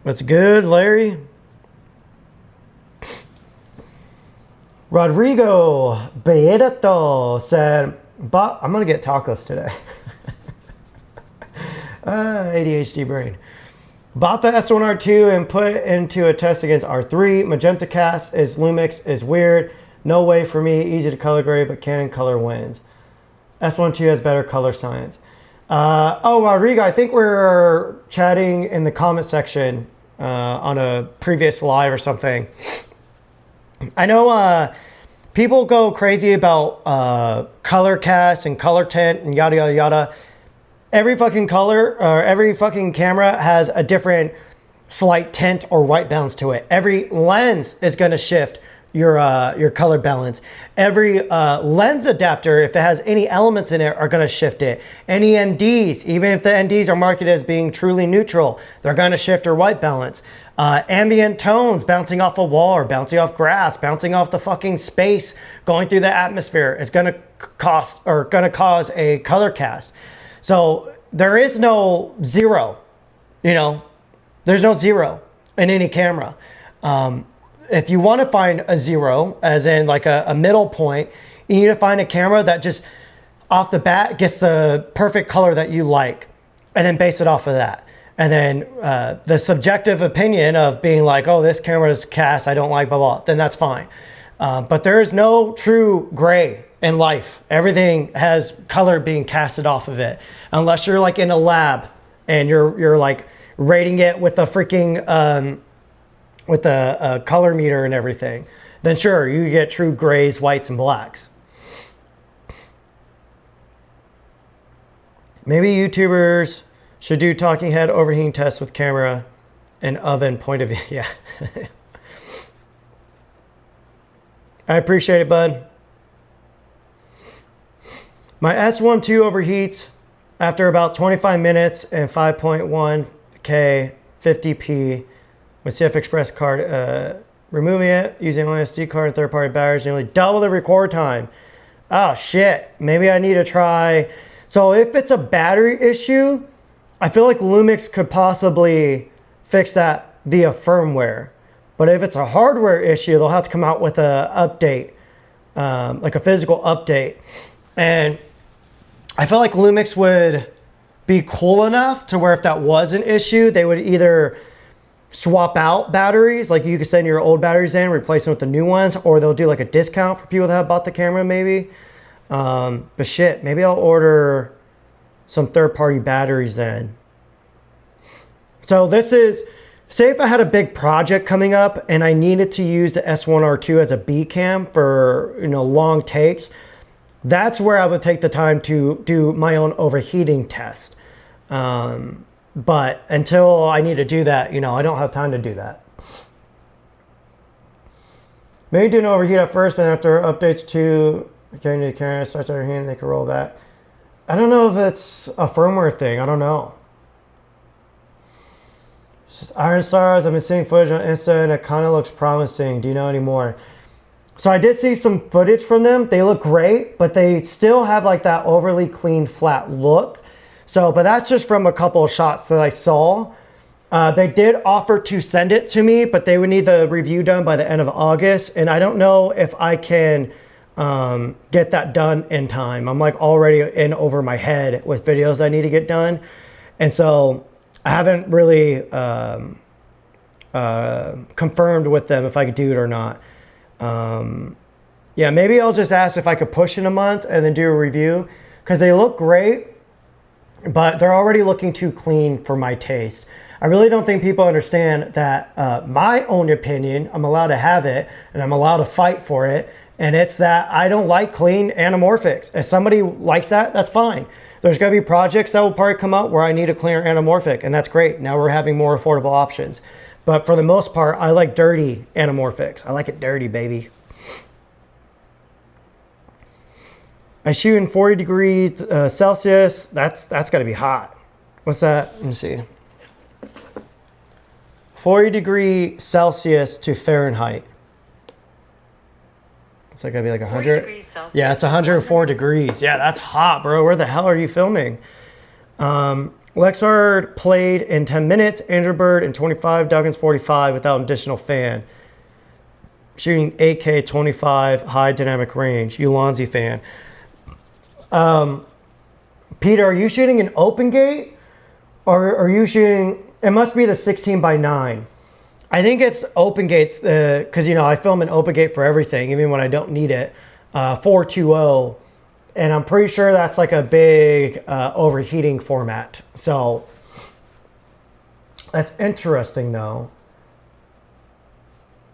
What's good, Larry? Rodrigo Beato said, I'm gonna get tacos today. ADHD brain. Bought the S1RII and put it into a test against R3. Magenta cast is Lumix is weird. No way for me. Easy to color grade, but Canon color wins. S1RII has better color science. Oh, Rodrigo, I think we're chatting in the comment section on a previous live or something. I know people go crazy about color cast and color tint and yada, yada, yada. Every fucking color or every fucking camera has a different slight tint or white balance to it. Every lens is going to shift your color balance. Every lens adapter, if it has any elements in it, are going to shift it. Any NDs, even if the NDs are marketed as being truly neutral, they're going to shift your white balance. Ambient tones bouncing off a wall or bouncing off grass, bouncing off the fucking space, going through the atmosphere is going to cause a color cast. So there is no zero, you know, there's no zero in any camera. If you want to find a zero, as in like a middle point, you need to find a camera that just off the bat gets the perfect color that you like, and then base it off of that. And then the subjective opinion of being like, oh, this camera's cast, I don't like, blah, blah, then that's fine. But there is no true gray in life. Everything has color being casted off of it. Unless you're like in a lab and you're like rating it with a freaking, with a color meter and everything, then sure, you get true grays, whites, and blacks. Maybe YouTubers should do talking head overheating tests with camera and oven point of view. Yeah. I appreciate it, bud. My S1RII overheats after about 25 minutes and 5.1K 50p with CF Express card. Removing it using my SD card and third-party batteries, nearly double the record time. Oh shit, maybe I need to try. So if it's a battery issue, I feel like Lumix could possibly fix that via firmware. But if it's a hardware issue, they'll have to come out with an update, like a physical update. And I feel like Lumix would be cool enough to where if that was an issue, they would either swap out batteries. Like you can send your old batteries in, replace them with the new ones, or they'll do like a discount for people that have bought the camera maybe. But shit, maybe I'll order some third-party batteries then. So this is, say if I had a big project coming up and I needed to use the S1R2 as a B cam for, you know, long takes, that's where I would take the time to do my own overheating test. But until I need to do that, you know, I don't have time to do that. Maybe do an overheat at first, but after updates to getting the camera starts overheating, they can roll back. I don't know if it's a firmware thing. I don't know. It's just Iron Stars. I've been seeing footage on Insta and it kind of looks promising. Do you know any more? So I did see some footage from them. They look great, but they still have like that overly clean, flat look. So, but that's just from a couple of shots that I saw. They did offer to send it to me, but they would need the review done by the end of August. And I don't know if I can get that done in time. I'm like already in over my head with videos I need to get done. And so I haven't really confirmed with them if I could do it or not. Yeah, maybe I'll just ask if I could push in a month and then do a review, because they look great, but they're already looking too clean for my taste. I really don't think people understand that my own opinion, I'm allowed to have it and I'm allowed to fight for it. And it's that I don't like clean anamorphics. If somebody likes that, that's fine. There's gonna be projects that will probably come up where I need a cleaner anamorphic, and that's great. Now we're having more affordable options. But for the most part, I like dirty anamorphics. I like it dirty, baby. I shoot in 40 degrees Celsius. That's gotta be hot. What's that? Let me see. 40 Celsius to Fahrenheit. It's like gotta be like 100 degrees Celsius. Yeah, it's 104 degrees. Yeah, that's hot, bro. Where the hell are you filming? Lexard played in 10 minutes, Andrew Bird in 25, Duggins 45 without an additional fan. Shooting 8K 25 high dynamic range. Ulanzi fan. Peter, are you shooting an open gate? Or are you shooting, it must be the 16:9. I think it's open gates, because, you know, I film an open gate for everything, even when I don't need it, 420. And I'm pretty sure that's like a big overheating format. So that's interesting though.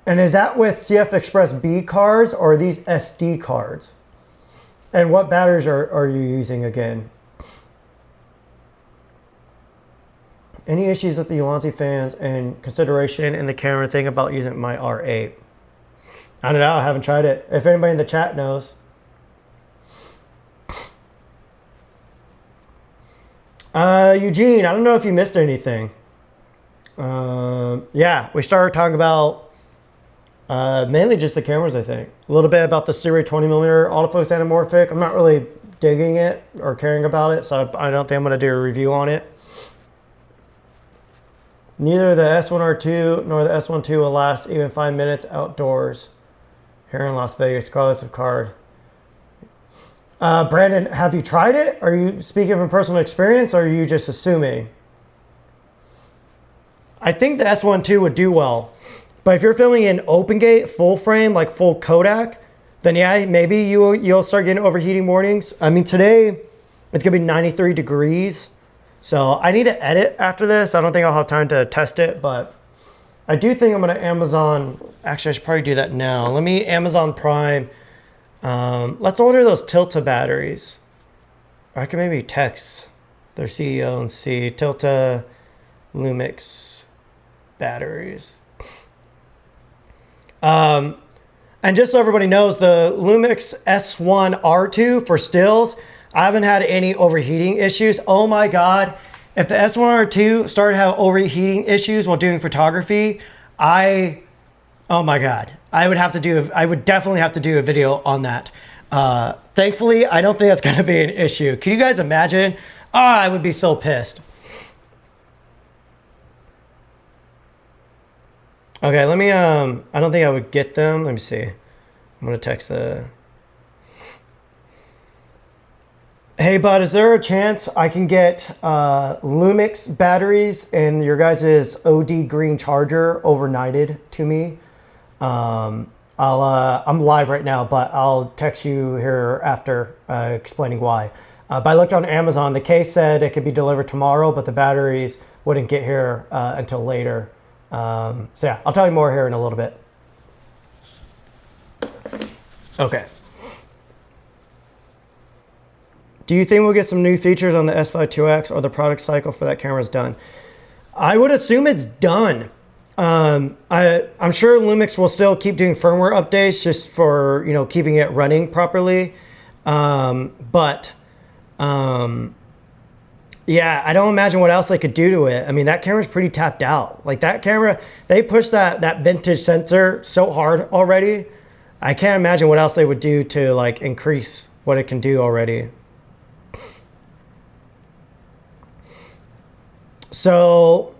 And is that with CF Express B cards or are these SD cards? And what batteries are you using again? Any issues with the Ulanzi fans and consideration in the camera thing about using my R8? I don't know, I haven't tried it. If anybody in the chat knows. Eugene, I don't know if you missed anything. Yeah, we started talking about mainly just the cameras, I think. A little bit about the S1RII 20mm autofocus anamorphic. I'm not really digging it or caring about it, so I don't think I'm going to do a review on it. Neither the S1R2 nor the S1II will last even 5 minutes outdoors here in Las Vegas, regardless of card. Brandon, have you tried it? Are you speaking from personal experience or are you just assuming? I think the S1II would do well. But if you're filming in open gate, full frame, like full Kodak, then yeah, maybe you'll start getting overheating warnings. I mean, today it's gonna be 93 degrees. So I need to edit after this. I don't think I'll have time to test it, but I do think I'm gonna Amazon. Actually, I should probably do that now. Let me Amazon Prime. Let's order those Tilta batteries. Or I can maybe text their CEO and see Tilta Lumix batteries. And just so everybody knows, the Lumix S1RII for stills, I haven't had any overheating issues. Oh my God. If the S1R2 started to have overheating issues while doing photography, oh my God. I would definitely have to do a video on that. Thankfully, I don't think that's gonna be an issue. Can you guys imagine? Oh, I would be so pissed. Okay, let me, I don't think I would get them. Let me see. I'm gonna text the Hey, bud, is there a chance I can get Lumix batteries and your guys' OD green charger overnighted to me? I'm live right now, but I'll text you here after explaining why. But I looked on Amazon. The case said it could be delivered tomorrow, but the batteries wouldn't get here until later. So yeah, I'll tell you more here in a little bit. Okay. Do you think we'll get some new features on the S5 IIX or the product cycle for that camera is done? I would assume it's done. I'm sure Lumix will still keep doing firmware updates just for, you know, keeping it running properly. Yeah, I don't imagine what else they could do to it. I mean, that camera's pretty tapped out. Like that camera, they pushed that vintage sensor so hard already. I can't imagine what else they would do to like increase what it can do already. So,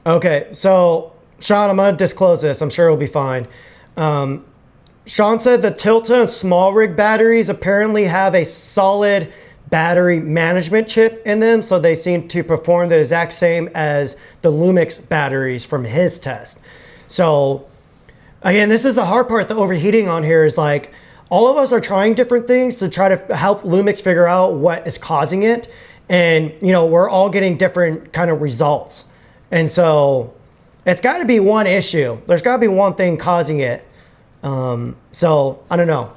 okay, so Sean, I'm going to disclose this. I'm sure it'll be fine. Sean said the Tilta and small rig batteries apparently have a solid battery management chip in them, so they seem to perform the exact same as the Lumix batteries from his test. So, again, this is the hard part, the overheating on here is like, all of us are trying different things to try to help Lumix figure out what is causing it. And, you know, we're all getting different kind of results. And so it's got to be one issue. There's got to be one thing causing it. So I don't know.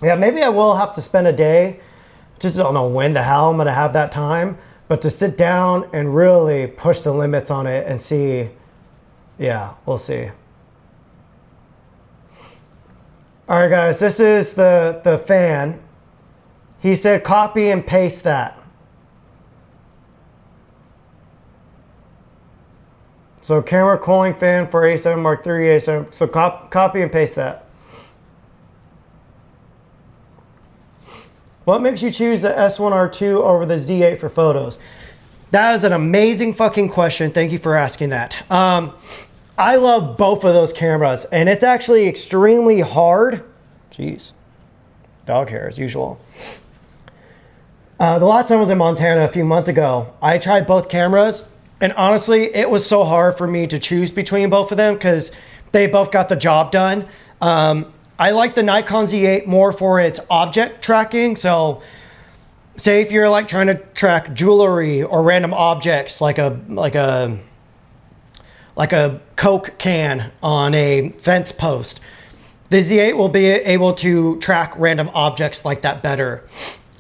Yeah, maybe I will have to spend a day. Just don't know when the hell I'm going to have that time. But to sit down and really push the limits on it and see. Yeah, we'll see. All right, guys, this is the fan. He said copy and paste that. So camera cooling fan for A7 Mark III, A7. So copy and paste that. What makes you choose the S1RII over the Z8 for photos? That is an amazing fucking question. Thank you for asking that. I love both of those cameras, and it's actually extremely hard. Jeez, dog hair as usual. The last time I was in Montana a few months ago, I tried both cameras, and honestly, it was so hard for me to choose between both of them because they both got the job done. I like the Nikon Z8 more for its object tracking. So say if you're like trying to track jewelry or random objects like a Coke can on a fence post, the Z8 will be able to track random objects like that better.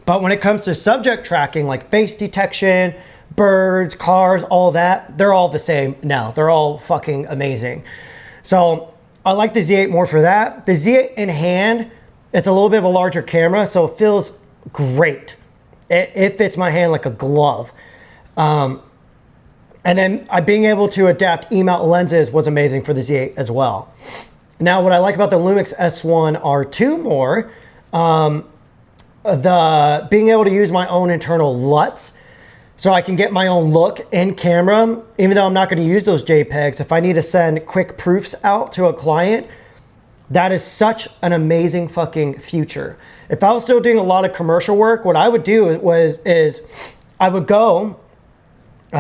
But when it comes to subject tracking, like face detection, birds, cars, all that, they're all the same now. They're all fucking amazing. So I like the Z8 more for that. The Z8 in hand, it's a little bit of a larger camera, so it feels great. It fits my hand like a glove. And then being able to adapt E-mount lenses was amazing for the Z8 as well. Now, what I like about the Lumix S1RII more, being able to use my own internal LUTs, so I can get my own look in camera, even though I'm not going to use those JPEGs. If I need to send quick proofs out to a client, that is such an amazing fucking future. If I was still doing a lot of commercial work, what I would do is I would go.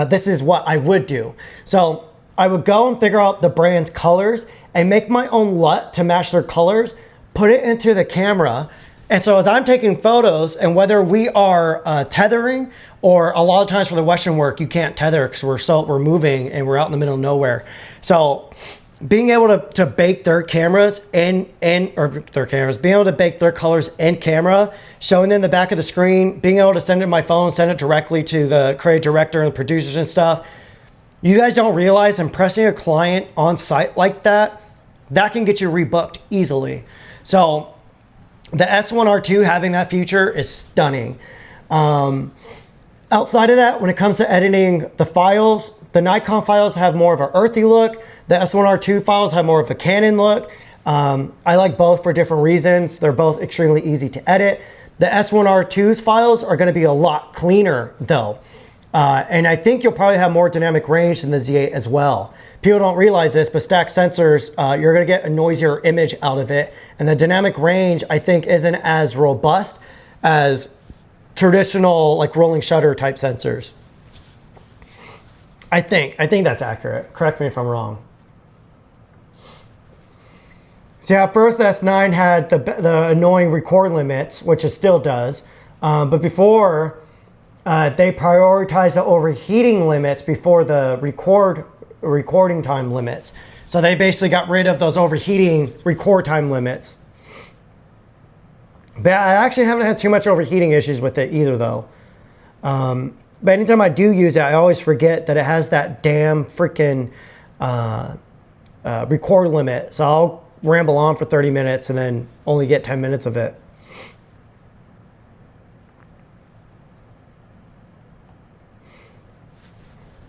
This is what I would do. So I would go and figure out the brand's colors and make my own LUT to match their colors, put it into the camera. And so as I'm taking photos, and whether we are tethering, or a lot of times for the Western work, you can't tether because we're moving and we're out in the middle of nowhere. So being able to bake their cameras being able to bake their colors in camera, showing them the back of the screen, being able to send it to my phone, send it directly to the creative director and the producers and stuff. You guys don't realize impressing a client on site like that can get you rebooked easily. So the S1RII having that feature is stunning. Outside of that, when it comes to editing the files, the Nikon files have more of an earthy look. The S1RII files have more of a Canon look. I like both for different reasons. They're both extremely easy to edit. The S1RII's files are going to be a lot cleaner though. And I think you'll probably have more dynamic range than the Z8 as well. People don't realize this, but stacked sensors, you're gonna get a noisier image out of it. And the dynamic range, I think, isn't as robust as traditional like rolling shutter type sensors. I think that's accurate. Correct me if I'm wrong. So yeah, first the S9 had the annoying record limits, which it still does. But before, they prioritized the overheating limits before the recording time limits. So they basically got rid of those overheating record time limits. But I actually haven't had too much overheating issues with it either though. But anytime I do use it, I always forget that it has that damn freaking record limit. So I'll ramble on for 30 minutes and then only get 10 minutes of it.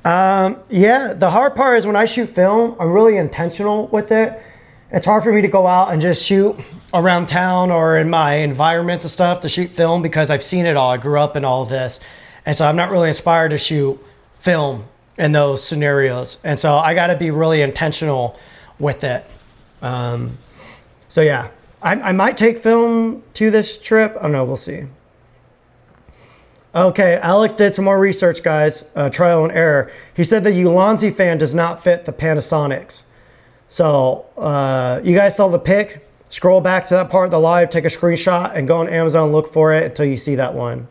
Yeah, the hard part is when I shoot film, I'm really intentional with it. It's hard for me to go out and just shoot around town or in my environments and stuff to shoot film because I've seen it all. I grew up in all of this. And so I'm not really inspired to shoot film in those scenarios. And so I got to be really intentional with it. So yeah, I might take film to this trip. I don't know, we'll see. Okay, Alex did some more research, guys. Trial and error. He said the Ulanzi fan does not fit the Panasonics. So you guys saw the pic. Scroll back to that part of the live, take a screenshot, and go on Amazon, look for it until you see that one.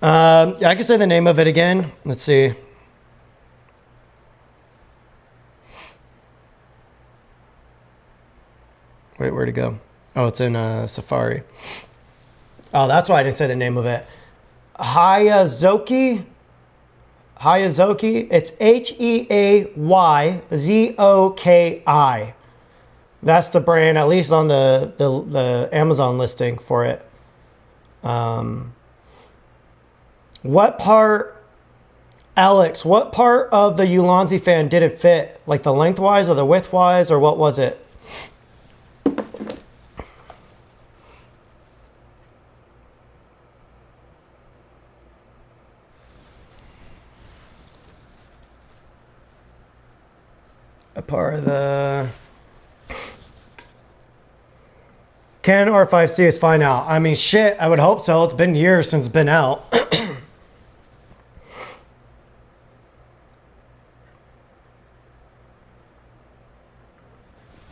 I can say the name of it again. Let's see. Wait, where'd it go? Oh, it's in Safari. Oh, that's why I didn't say the name of it. Hayazoki. It's Heayzoki. That's the brand, at least on the Amazon listing for it. What part, Alex, what part of the Ulanzi fan didn't fit? Like the lengthwise or the widthwise, or what was it? A part of the Canon R5C is fine now. I mean, shit, I would hope so. It's been years since it's been out.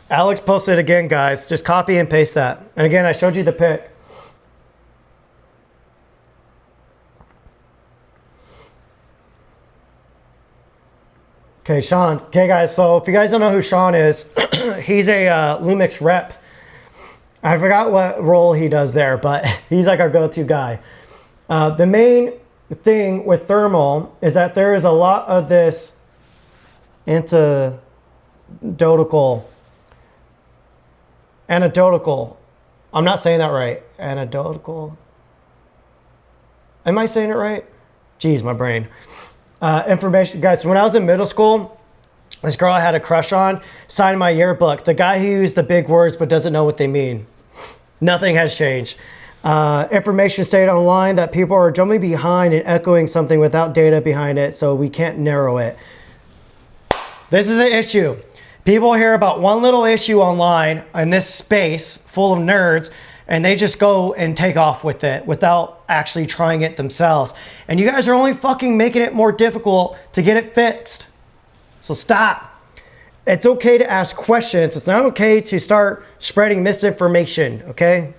Alex posted it again, guys. Just copy and paste that. And again, I showed you the pic. Okay, Sean. Okay, guys. So if you guys don't know who Sean is, he's a Lumix rep. I forgot what role he does there, but he's like our go-to guy. The main thing with thermal is that there is a lot of this anecdotal. I'm not saying that right. Anecdotal. Am I saying it right? Jeez, my brain. Information, guys. So when I was in middle school, this girl I had a crush on signed my yearbook. The guy who used the big words but doesn't know what they mean. Nothing has changed. Information stated online that people are jumping behind and echoing something without data behind it, so we can't narrow it. This is the issue. People hear about one little issue online in this space full of nerds, and they just go and take off with it without actually trying it themselves. And you guys are only fucking making it more difficult to get it fixed. So stop. It's okay to ask questions. It's not okay to start spreading misinformation, okay?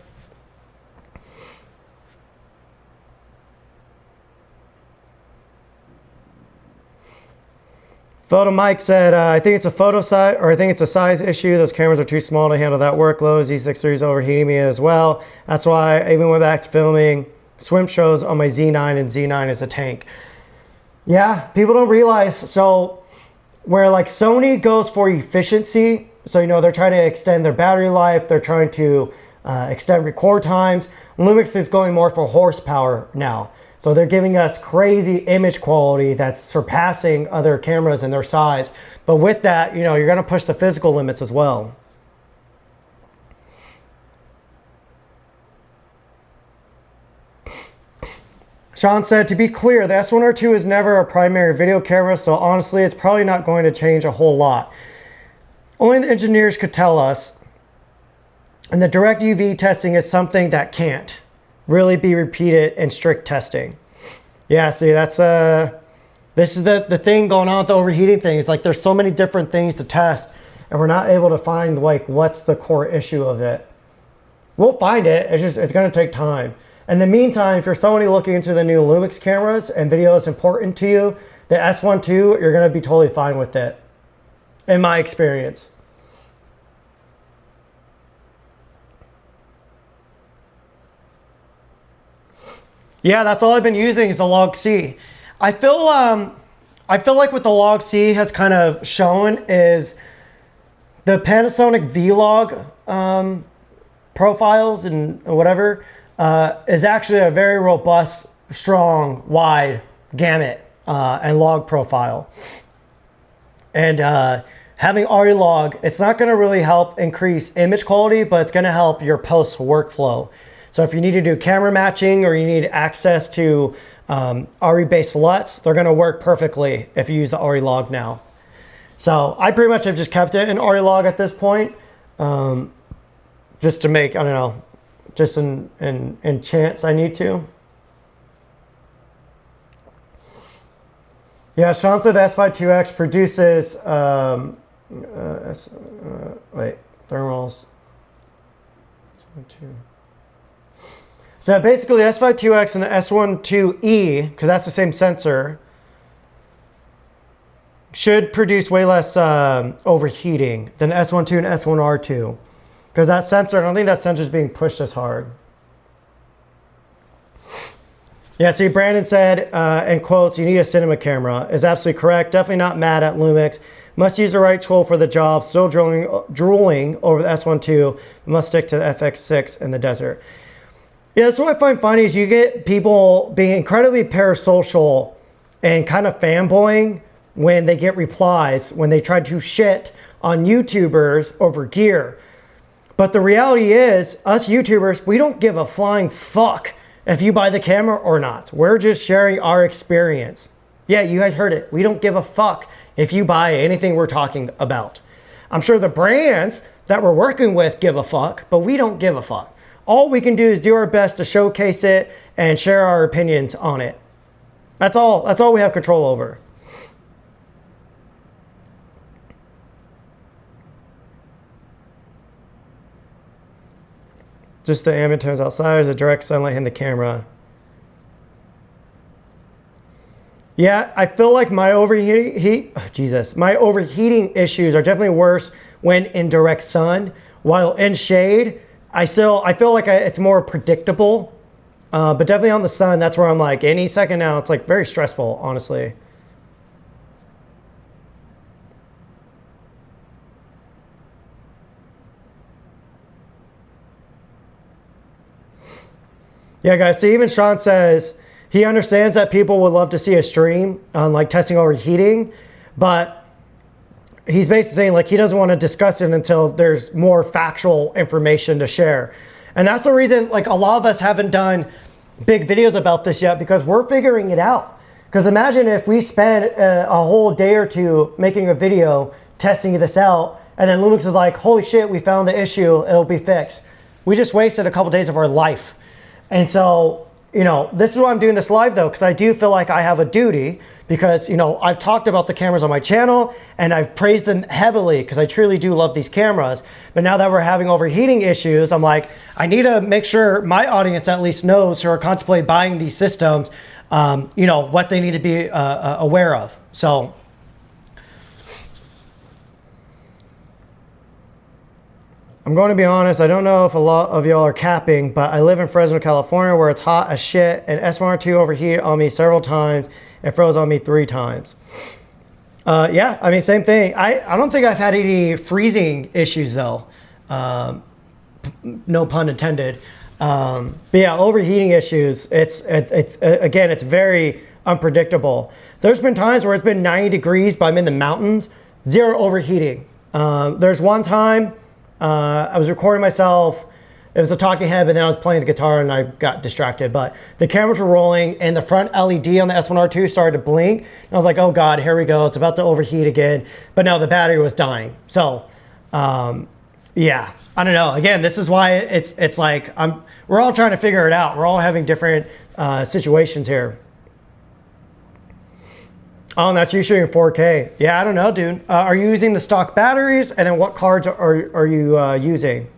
Photo Mike said, I think it's a photo size, or I think it's a size issue. Those cameras are too small to handle that workload. Z6 III is overheating me as well. That's why I even went back to filming swim shows on my Z9, and Z9 is a tank. Yeah, people don't realize. So where like Sony goes for efficiency, so you know they're trying to extend their battery life, they're trying to extend record times. Lumix is going more for horsepower now. So they're giving us crazy image quality that's surpassing other cameras in their size. But with that, you know, you're gonna push the physical limits as well. Sean said, to be clear, the S1R2 is never a primary video camera, so honestly, it's probably not going to change a whole lot. Only the engineers could tell us, and the direct UV testing is something that can't really be repeated in strict testing. Yeah, see, that's this is the thing going on with the overheating thing. It's like there's so many different things to test, and we're not able to find like what's the core issue of it. We'll find it. It's going to take time. In the meantime, if you're somebody looking into the new Lumix cameras and video is important to you, the S1 II, you're going to be totally fine with it, in my experience. Yeah, that's all I've been using is the Log C. I feel like what the Log C has kind of shown is the Panasonic Vlog profiles and whatever is actually a very robust, strong, wide gamut and log profile. And having RE log, it's not going to really help increase image quality, but it's going to help your post workflow. So if you need to do camera matching or you need access to RE-based LUTs, they're going to work perfectly if you use the RE log now. So I pretty much have just kept it in RE log at this point, just to make, I don't know, just in chance I need to. Yeah, Sean said the S5IIX produces, wait, thermals. So basically the S5IIX and the S1RII, because that's the same sensor, should produce way less overheating than S1 II and S1R2. Because that sensor, I don't think that sensor is being pushed as hard. Yeah, see, Brandon said, in quotes, you need a cinema camera. Is absolutely correct. Definitely not mad at Lumix. Must use the right tool for the job. Still drooling over the S1 II. Must stick to the FX6 in the desert. Yeah, that's what I find funny is you get people being incredibly parasocial and kind of fanboying when they get replies, when they try to shit on YouTubers over gear. But the reality is, us YouTubers, we don't give a flying fuck if you buy the camera or not. We're just sharing our experience. Yeah, you guys heard it. We don't give a fuck if you buy anything we're talking about. I'm sure the brands that we're working with give a fuck, but we don't give a fuck. All we can do is do our best to showcase it and share our opinions on it. That's all we have control over. Just the ambient tones outside, is the direct sunlight hitting the camera. Yeah, I feel like my overheating issues are definitely worse when in direct sun. While in shade, I feel like it's more predictable. But definitely on the sun, that's where I'm like, any second now, it's like very stressful, honestly. Yeah, guys, so even Sean says he understands that people would love to see a stream on like testing overheating, but he's basically saying like he doesn't want to discuss it until there's more factual information to share. And that's the reason like a lot of us haven't done big videos about this yet, because we're figuring it out. Because imagine if we spend a whole day or two making a video testing this out, and then Lumix is like, holy shit, we found the issue, it'll be fixed. We just wasted a couple days of our life. And so, you know, this is why I'm doing this live though, because I do feel like I have a duty, because, you know, I've talked about the cameras on my channel and I've praised them heavily because I truly do love these cameras. But now that we're having overheating issues, I'm like, I need to make sure my audience at least knows, who are contemplating buying these systems, you know, what they need to be aware of. So I'm going to be honest, I don't know if a lot of y'all are capping, but I live in Fresno, California, where it's hot as shit, and S1R2 overheated on me several times and froze on me 3 times. Yeah, I mean, same thing. I don't think I've had any freezing issues though. No pun intended. But yeah, overheating issues, it's again, it's very unpredictable. There's been times where it's been 90 degrees, but I'm in the mountains, 0 overheating. There's one time, I was recording myself it was a talking head, but then I was playing the guitar and I got distracted. But the cameras were rolling and the front LED on the S1R2 started to blink. And I was like, oh God, here we go. It's about to overheat again. But no, the battery was dying. So yeah, I don't know. Again, this is why it's like we're all trying to figure it out. We're all having different situations here. Oh, and that's you shooting 4K. Yeah, I don't know, dude. Are you using the stock batteries? And then what cards are you using?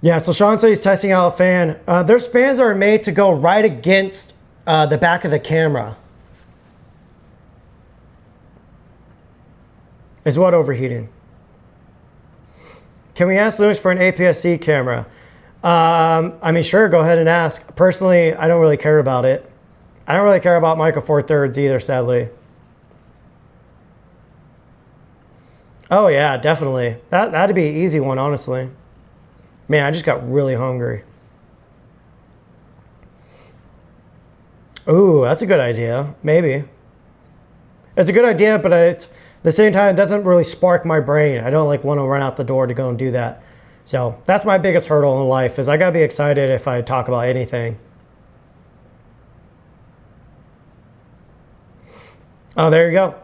Yeah, so Sean said he's testing out a fan. There's fans that are made to go right against the back of the camera. Is what overheating? Can we ask Lumix for an APS-C camera? I mean, sure, go ahead and ask. Personally, I don't really care about it. I don't really care about Micro Four Thirds either, sadly. Oh yeah, definitely. That'd be an easy one, honestly. Man, I just got really hungry. Ooh, that's a good idea. Maybe. It's a good idea, but at the same time, it doesn't really spark my brain. I don't like want to run out the door to go and do that. So that's my biggest hurdle in life, is I gotta be excited if I talk about anything. Oh, there you go.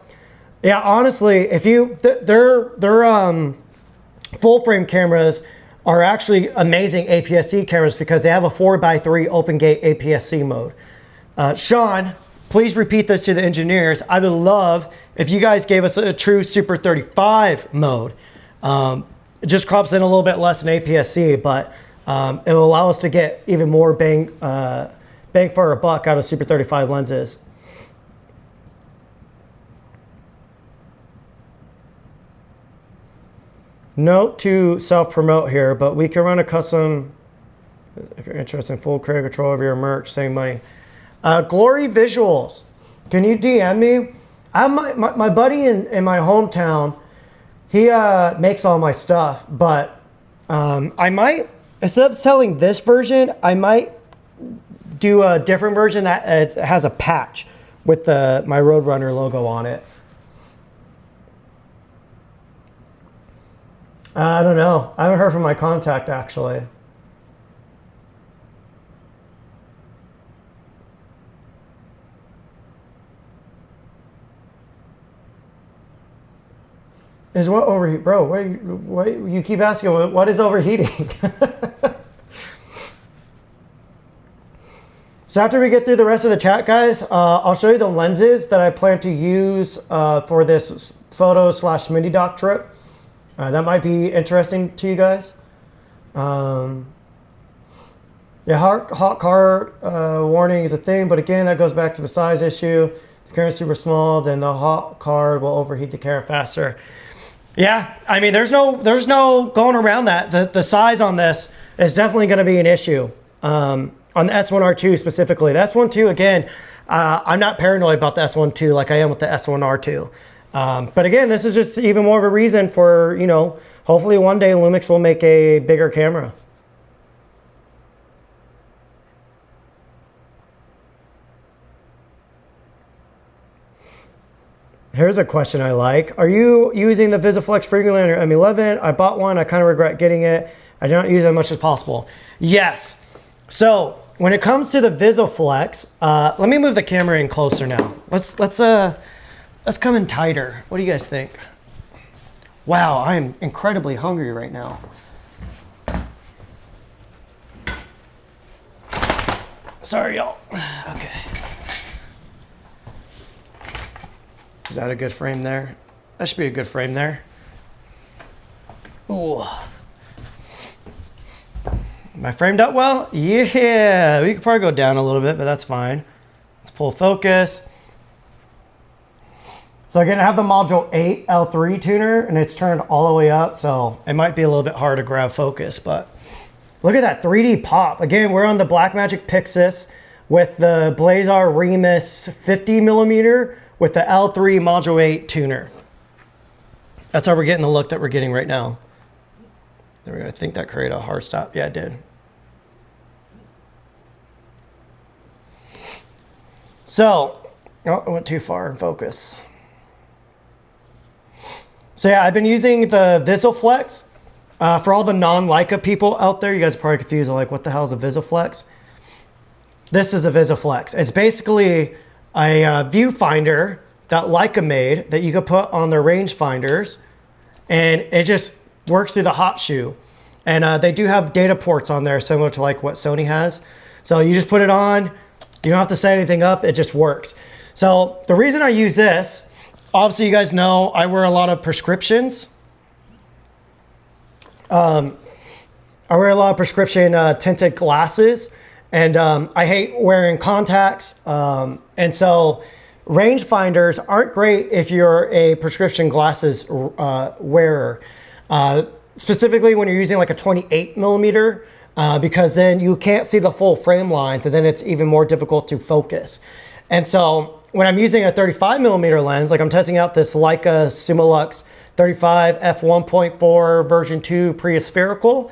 Yeah, honestly, if you, their full frame cameras are actually amazing APS-C cameras because they have a 4x3 open gate APS-C mode. Sean, please repeat this to the engineers. I would love if you guys gave us a true Super 35 mode. It just crops in a little bit less than APS-C, but it'll allow us to get even more bang for our buck out of Super 35 lenses. Note to self-promote here, but we can run a custom, if you're interested in full creative control over your merch, saving money. Glory Visuals, can you DM me? I have my buddy in my hometown, he makes all my stuff, but I might, instead of selling this version, I might do a different version that has a patch with my Roadrunner logo on it. I don't know. I haven't heard from my contact, actually. Is what overheat? Bro, what you keep asking, what is overheating? So after we get through the rest of the chat, guys, I'll show you the lenses that I plan to use for this photo/mini doc trip. That might be interesting to you guys. Yeah, hot card warning is a thing, but again, that goes back to the size issue. If the camera's super small, then the hot card will overheat the camera faster. Yeah, I mean, there's no going around that. The size on this is definitely going to be an issue. On the S1R2 specifically. The S1II, again, I'm not paranoid about the S1II like I am with the S1R2. But again, this is just even more of a reason for, you know, hopefully one day Lumix will make a bigger camera. Here's a question I like. Are you using the VisiFlex frequently on your M11? I bought one. I kind of regret getting it. I don't use it as much as possible. Yes. So when it comes to the VisiFlex, let me move the camera in closer now. Let's come in tighter. What do you guys think? Wow, I am incredibly hungry right now. Sorry, y'all. Okay. Is that a good frame there? That should be a good frame there. Ooh. Am I framed up well? Yeah, we could probably go down a little bit, but that's fine. Let's pull focus. So again, I have the Module 8 L3 tuner and it's turned all the way up. So it might be a little bit hard to grab focus, but look at that 3D pop. Again, we're on the Blackmagic Pixis with the Blazar Remus 50mm with the L3 Module 8 tuner. That's how we're getting the look that we're getting right now. There we go. I think that created a hard stop. Yeah, it did. So, oh, I went too far in focus. So yeah, I've been using the VisiFlex. For all the non-Leica people out there, you guys are probably confused, like, what the hell is a VisiFlex? This is a VisiFlex. It's basically a viewfinder that Leica made that you could put on their rangefinders, and it just works through the hot shoe. And they do have data ports on there, similar to like what Sony has. So you just put it on, you don't have to set anything up, it just works. So the reason I use this, obviously you guys know I wear a lot of prescriptions. I wear a lot of prescription tinted glasses, and I hate wearing contacts. And so rangefinders aren't great if you're a prescription glasses wearer. Specifically when you're using like a 28 millimeter, because then you can't see the full frame lines, and then it's even more difficult to focus. And so when I'm using a 35 millimeter lens, like I'm testing out this Leica Summilux 35 f1.4 version 2 pre-spherical,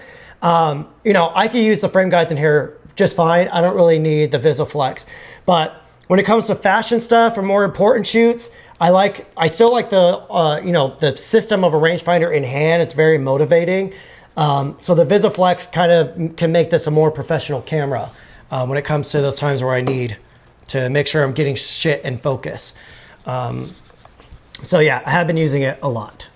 you know, I can use the frame guides in here just fine. I don't really need the VisiFlex. But when it comes to fashion stuff or more important shoots, I still like the, you know, the system of a rangefinder in hand. It's very motivating. So the VisiFlex kind of can make this a more professional camera when it comes to those times where I need to make sure I'm getting shit in focus. So yeah, I have been using it a lot.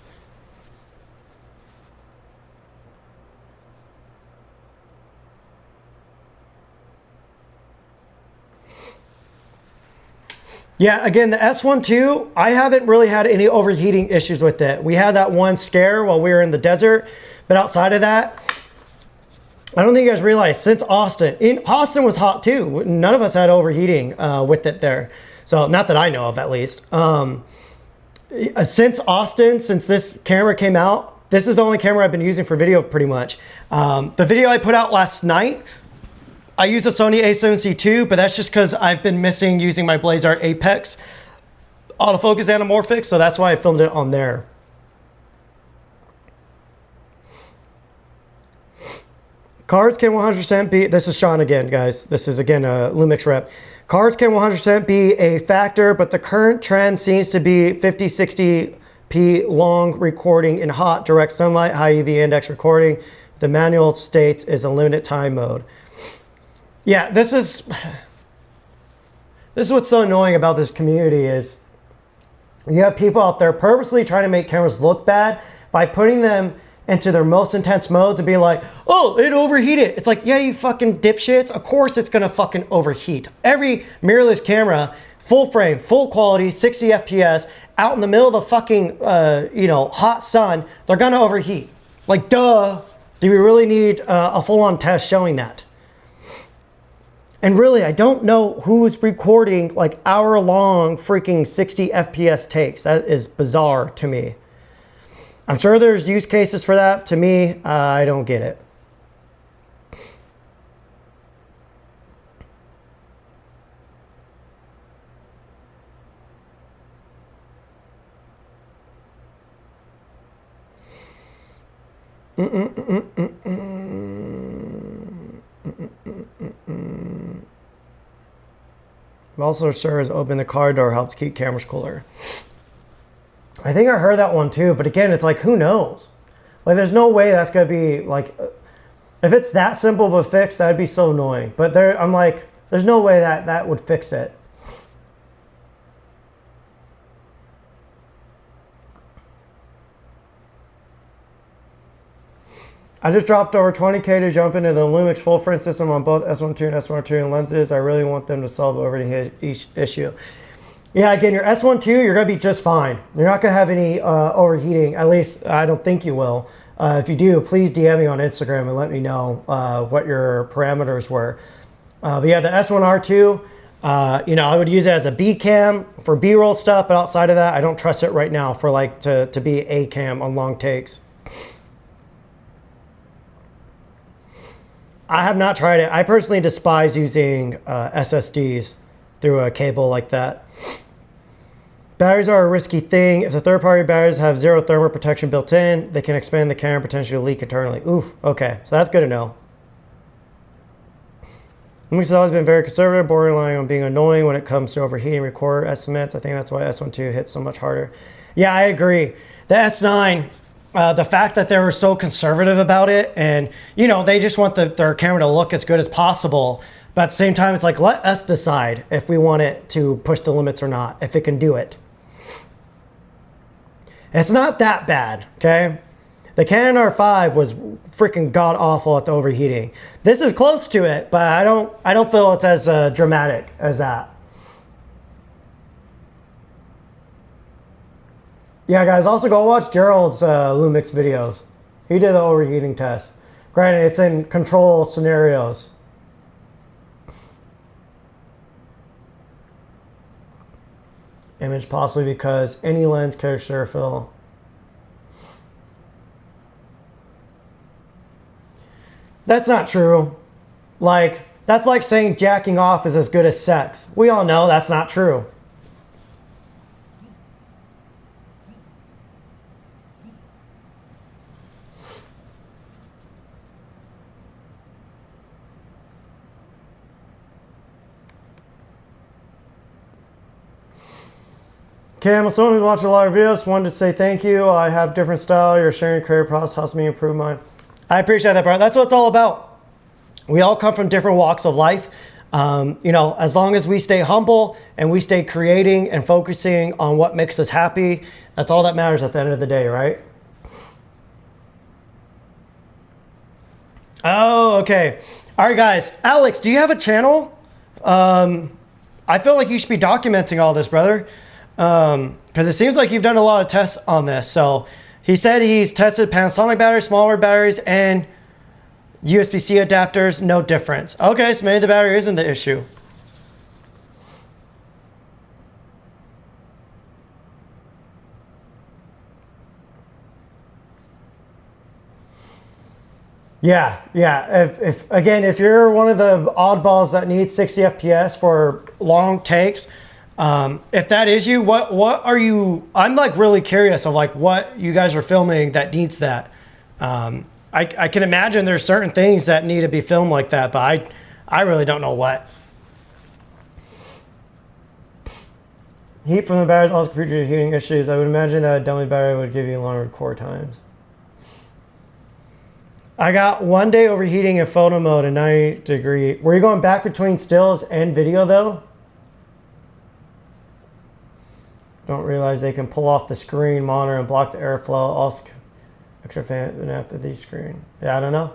Yeah, again, the S1RII, I haven't really had any overheating issues with it. We had that one scare while we were in the desert, but outside of that, I don't think you guys realize, since Austin was hot too. None of us had overheating with it there. So not that I know of, at least. Since Austin, since this camera came out, this is the only camera I've been using for video pretty much. The video I put out last night, I use a Sony a7C II, but that's just because I've been missing using my Blazar Apex autofocus anamorphic, so that's why I filmed it on there. Cards can 100% be, this is Sean again, guys. This is again a Lumix rep. Cards can 100% be a factor, but the current trend seems to be 50-60p long recording in hot direct sunlight, high UV index recording. The manual states is a limited time mode. Yeah, this is what's so annoying about this community is you have people out there purposely trying to make cameras look bad by putting them into their most intense modes and be like, oh, it overheated. It's like, yeah, you fucking dipshits. Of course it's gonna fucking overheat. Every mirrorless camera, full frame, full quality, 60 FPS, out in the middle of the fucking, you know, hot sun, they're gonna overheat. Like, duh. Do we really need a full-on test showing that? And really, I don't know who's recording like hour-long freaking 60 FPS takes. That is bizarre to me. I'm sure there's use cases for that. To me, I don't get it. Also, serves open the car door, helps keep cameras cooler. I think I heard that one too, but again, it's like, who knows? Like, there's no way that's gonna be like, if it's that simple of a fix, that'd be so annoying. But there, I'm like, there's no way that would fix it. I just dropped over 20K to jump into the Lumix full frame system on both S1RII and S1RII and lenses. I really want them to solve the overheating issue. Yeah, again, your S1RII, you're gonna be just fine. You're not gonna have any overheating. At least I don't think you will. If you do, please DM me on Instagram and let me know what your parameters were. But yeah, the S1R2, you know, I would use it as a B cam for B-roll stuff, but outside of that, I don't trust it right now for like to be A cam on long takes. I have not tried it. I personally despise using SSDs through a cable like that. Batteries are a risky thing. If the third-party batteries have zero thermal protection built in, they can expand the camera and potentially leak internally. Oof, okay, so that's good to know. Lumix has always been very conservative, borderline on being annoying when it comes to overheating record estimates. I think that's why S1 II hits so much harder. Yeah, I agree. The S9, the fact that they were so conservative about it, and you know, they just want their camera to look as good as possible. But at the same time, it's like, let us decide if we want it to push the limits or not, if it can do it. It's not that bad, okay? The Canon R5 was freaking god awful at the overheating. This is close to it, but I don't feel it's as dramatic as that. Yeah, guys, also go watch Gerald's Lumix videos. He did the overheating test. Granted, it's in control scenarios. Image possibly because any lens carries shutter fill. That's not true. Like, that's like saying jacking off is as good as sex. We all know that's not true. Cam, someone who's watched a lot of videos, wanted to say thank you. I have different style. Your sharing creative process helps me improve mine. I appreciate that, bro. That's what it's all about. We all come from different walks of life. You know, as long as we stay humble and we stay creating and focusing on what makes us happy, that's all that matters at the end of the day, right? Oh, okay. All right, guys. Alex, do you have a channel? I feel like you should be documenting all this, brother. Because it seems like you've done a lot of tests on this. So he said he's tested Panasonic batteries, smaller batteries, and USB-C adapters, no difference. Okay, so maybe the battery isn't the issue. Yeah. If you're one of the oddballs that needs 60 FPS for long takes, if that is you, what are you? I'm like really curious of like what you guys are filming that needs that. I can imagine there's certain things that need to be filmed like that, but I really don't know what. Heat from the batteries also contribute to heating issues. I would imagine that a dummy battery would give you longer record times. I got 1 day overheating in photo mode at 90 degree. Were you going back between stills and video though? Don't realize they can pull off the screen monitor and block the airflow. Also, extra fan apathy screen. Yeah, I don't know.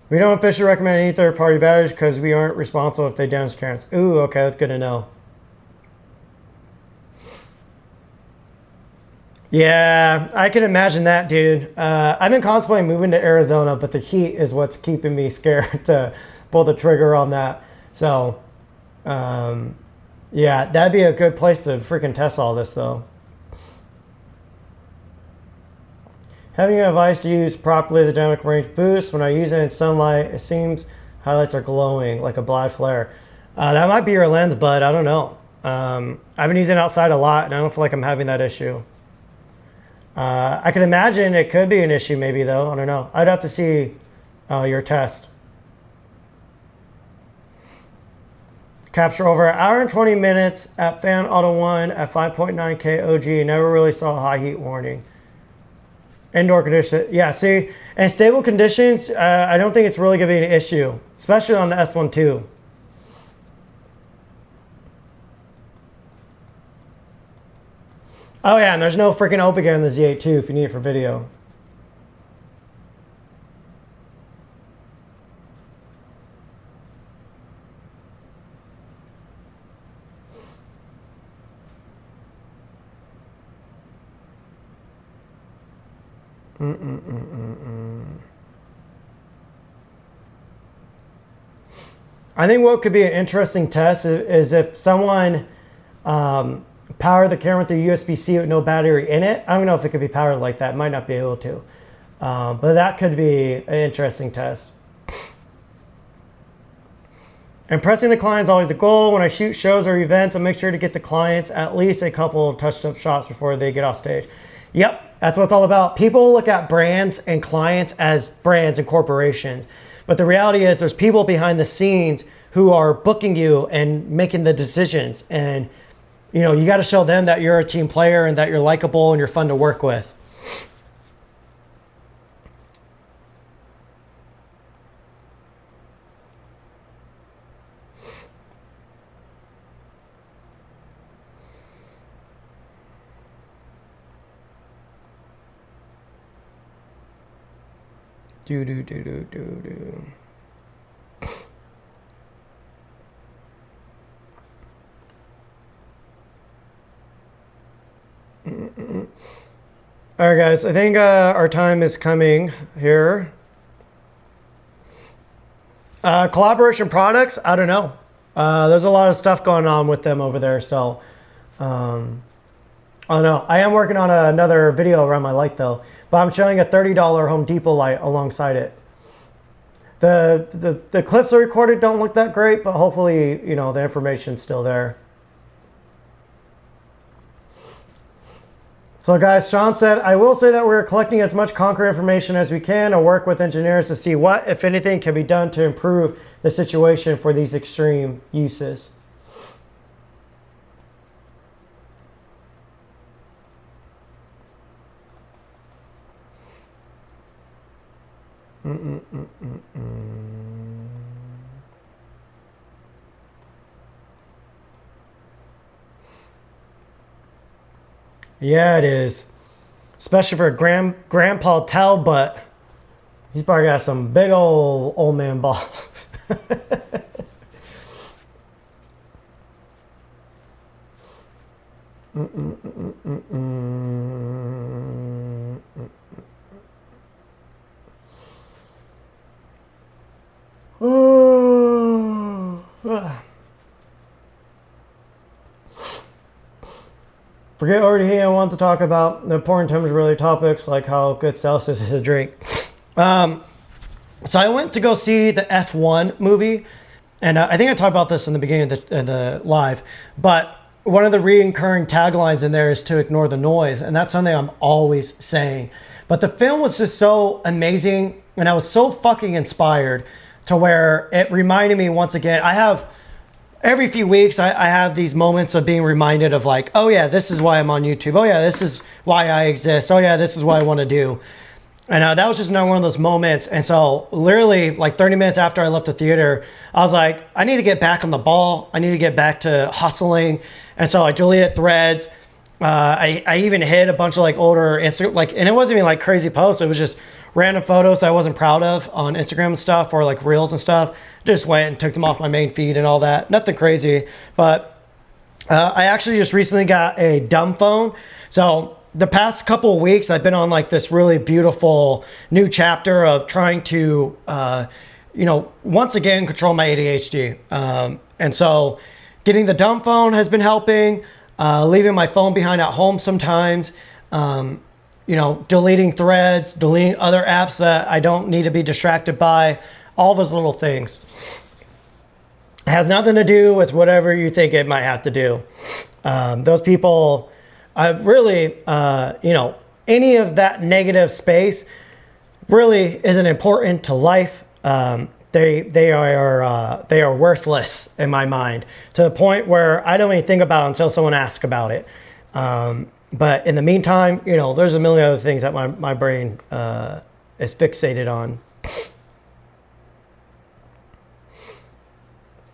We don't officially recommend any third-party batteries because we aren't responsible if they damage cameras. Ooh, okay, that's good to know. Yeah, I can imagine that, dude. I've been contemplating moving to Arizona, but the heat is what's keeping me scared to pull the trigger on that. So, yeah, that'd be a good place to freaking test all this, though. Having a device to use properly the dynamic range boost. When I use it in sunlight, it seems highlights are glowing like a black flare. That might be your lens, bud. I don't know. I've been using it outside a lot, and I don't feel like I'm having that issue. I can imagine it could be an issue, maybe, though. I don't know. I'd have to see your test. Capture over an hour and 20 minutes at Fan Auto 1 at 5.9K OG. Never really saw a high heat warning. Indoor condition. Yeah, see, in stable conditions, I don't think it's really going to be an issue, especially on the S1 II. Oh yeah, and there's no freaking Opica in the Z8 II if you need it for video. I think what could be an interesting test is if someone power the camera through USB-C with no battery in it. I don't know if it could be powered like that. Might not be able to. But that could be an interesting test. Impressing the client is always the goal. When I shoot shows or events, I make sure to get the clients at least a couple of touched up shots before they get off stage. Yep, that's what it's all about. People look at brands and clients as brands and corporations. But the reality is there's people behind the scenes who are booking you and making the decisions. And, you know, you got to show them that you're a team player and that you're likable and you're fun to work with. Do, do, do, do, do, do. All right, guys, I think our time is coming here. Collaboration products, I don't know. There's a lot of stuff going on with them over there, so I don't know. I am working on another video around my light though, but I'm showing a $30 Home Depot light alongside it. The clips I recorded don't look that great, but hopefully, you know, the information's still there. So guys, Sean said, I will say that we're collecting as much concrete information as we can and work with engineers to see what, if anything, can be done to improve the situation for these extreme uses. Yeah, it is. Especially for Grandpa Talbot. He's probably got some big old man balls. Forget overheating. I want to talk about the important temperature-related topics like how good Celsius is a drink. So I went to go see the F1 movie, and I think I talked about this in the beginning of the live, but one of the recurring taglines in there is to ignore the noise, and that's something I'm always saying. But the film was just so amazing, and I was so fucking inspired to where it reminded me once again. I have every few weeks I have these moments of being reminded of like, oh yeah, this is why I'm on YouTube. Oh yeah, this is why I exist. Oh yeah, this is what I want to do. And that was just another one of those moments. And so literally like 30 minutes after I left the theater, I was like, I need to get back on the ball. I need to get back to hustling. And so I deleted threads. I even hid a bunch of like older Instagram, like, and it wasn't even like crazy posts. It was just random photos I wasn't proud of on Instagram and stuff, or like reels and stuff. Just went and took them off my main feed and all that. Nothing crazy, but I actually just recently got a dumb phone. So the past couple of weeks, I've been on like this really beautiful new chapter of trying to, you know, once again, control my ADHD. And so getting the dumb phone has been helping, leaving my phone behind at home sometimes, you know, deleting threads, deleting other apps that I don't need to be distracted by, all those little things. It has nothing to do with whatever you think it might have to do. Those people, I really, you know, any of that negative space really isn't important to life. They are worthless in my mind, to the point where I don't even think about it until someone asks about it. But in the meantime, you know, there's a million other things that my brain is fixated on.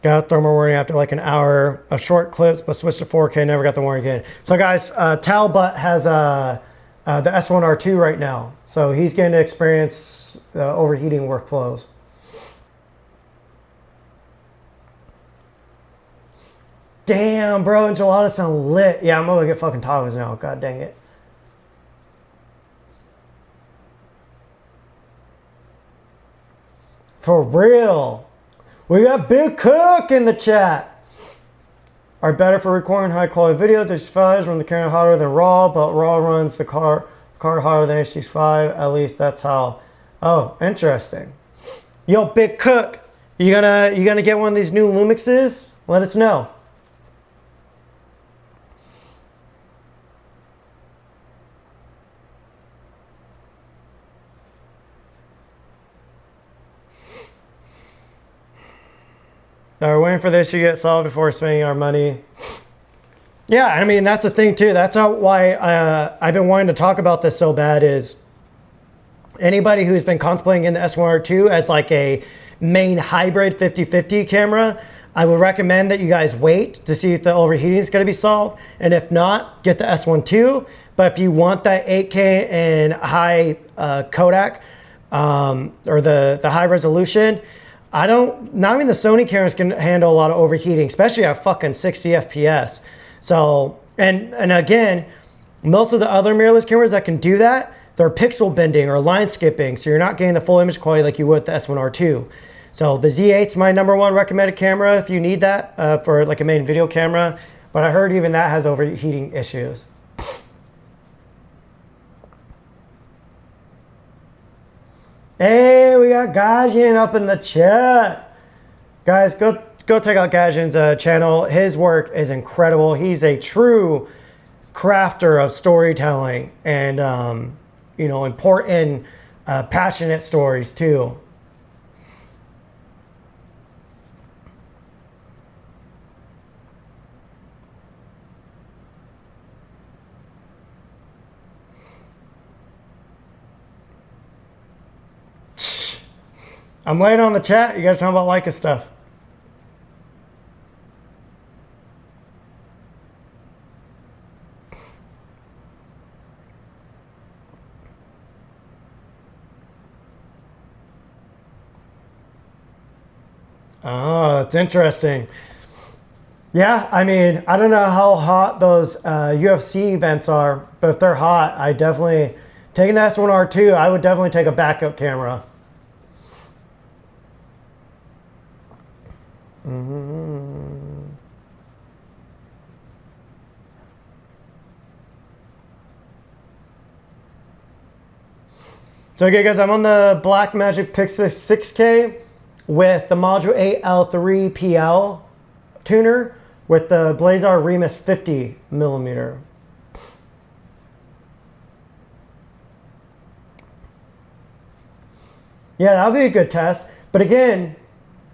Got thermal warning after like an hour of short clips, but switched to 4K, never got the warning again. So guys, Talbot has the S1RII right now. So he's getting to experience overheating workflows. Damn, bro, enchiladas sound lit. Yeah, I'm gonna get fucking tacos now. God dang it. For real. We got Big Cook in the chat. Are better for recording high quality videos. H5s run the camera hotter than RAW, but RAW runs the card hotter than H5. At least that's how. Oh, interesting. Yo, Big Cook, you gonna get one of these new Lumixes? Let us know. We're waiting for this to get solved before spending our money. Yeah, I mean, that's the thing too. That's why I've been wanting to talk about this so bad is anybody who's been contemplating in the S1R2 as like a main hybrid 50-50 camera, I would recommend that you guys wait to see if the overheating is going to be solved. And if not, get the S1 II. But if you want that 8K and high Kodak or the high resolution, not even the Sony cameras can handle a lot of overheating, especially at fucking 60 FPS. So, and again, most of the other mirrorless cameras that can do that, they're pixel bending or line skipping. So you're not getting the full image quality like you would with the S1R2. So the Z8's my #1 recommended camera if you need that for like a main video camera. But I heard even that has overheating issues. Hey, we got Gajian up in the chat. Guys, go check out Gajian's channel. His work is incredible. He's a true crafter of storytelling and, you know, important, passionate stories too. I'm laying on the chat. You guys talking about Leica stuff. Oh, that's interesting. Yeah, I mean, I don't know how hot those UFC events are, but if they're hot, I definitely, taking the S1R2, I would definitely take a backup camera. So okay guys, I'm on the Blackmagic Pixis 6K with the Module 8 L3 PL tuner with the Blazar Remus 50mm. Yeah, that would be a good test. But again,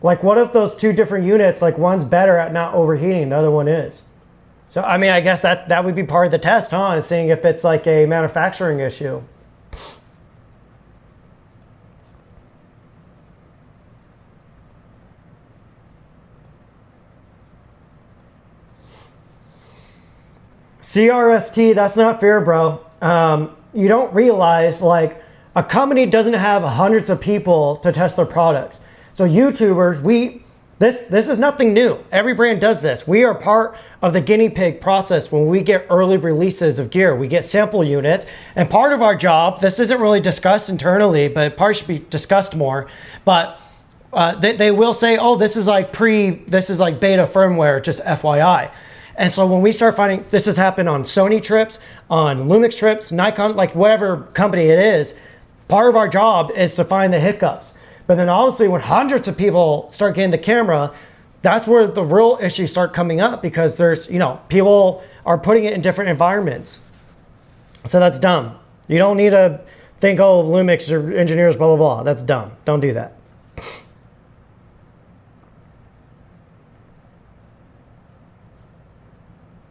like what if those two different units, like one's better at not overheating, the other one is? So I mean, I guess that would be part of the test, huh? Is seeing if it's like a manufacturing issue. CRST, that's not fair, bro. You don't realize like a company doesn't have hundreds of people to test their products. So YouTubers, this is nothing new. Every brand does this. We are part of the guinea pig process when we get early releases of gear. We get sample units, and part of our job, this isn't really discussed internally, but part should be discussed more. But they will say, oh, this is like beta firmware, just FYI. And so when we start finding, this has happened on Sony trips, on Lumix trips, Nikon, like whatever company it is, part of our job is to find the hiccups. But then obviously when hundreds of people start getting the camera, that's where the real issues start coming up because there's, you know, people are putting it in different environments. So that's dumb. You don't need to think, oh, Lumix or engineers, blah, blah, blah. That's dumb. Don't do that.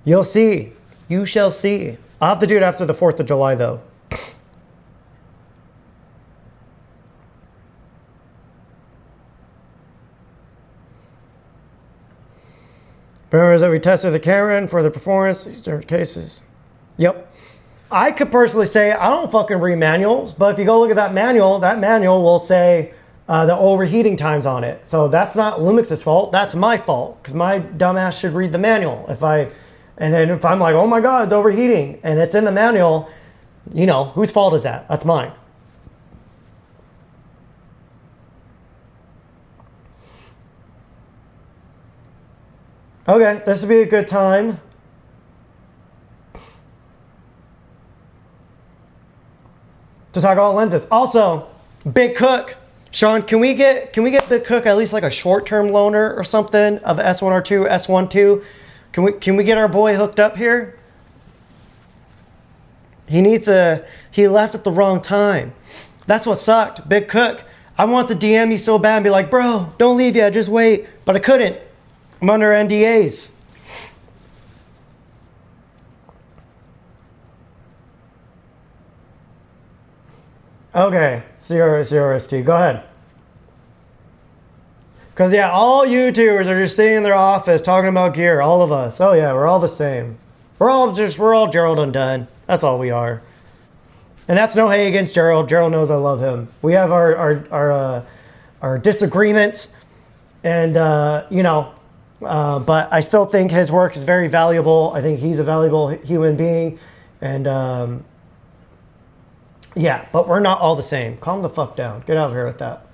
You'll see. You shall see. I'll have to do it after the 4th of July, though. Remember that we tested the camera in for the performance, these different cases. Yep. I could personally say I don't fucking read manuals, but if you go look at that manual will say the overheating times on it. So that's not Lumix's fault. That's my fault because my dumbass should read the manual. And then if I'm like, oh my God, it's overheating, and it's in the manual, you know, whose fault is that? That's mine. Okay, this would be a good time to talk about lenses. Also, Big Cook. Sean, can we get Big Cook at least like a short-term loaner or something of the S1R2, S1 II? Can we get our boy hooked up here? He left at the wrong time. That's what sucked. Big Cook. I want to DM you so bad and be like, bro, don't leave yet, just wait. But I couldn't. I'm under NDAs. Okay, CRST, go ahead. Because, yeah, all YouTubers are just sitting in their office talking about gear, all of us. Oh, yeah, we're all the same. We're all Gerald Undone. That's all we are. And that's no hate against Gerald. Gerald knows I love him. We have our disagreements, and, you know, but I still think his work is very valuable. I think he's a valuable human being, and, yeah, but we're not all the same. Calm the fuck down. Get out of here with that.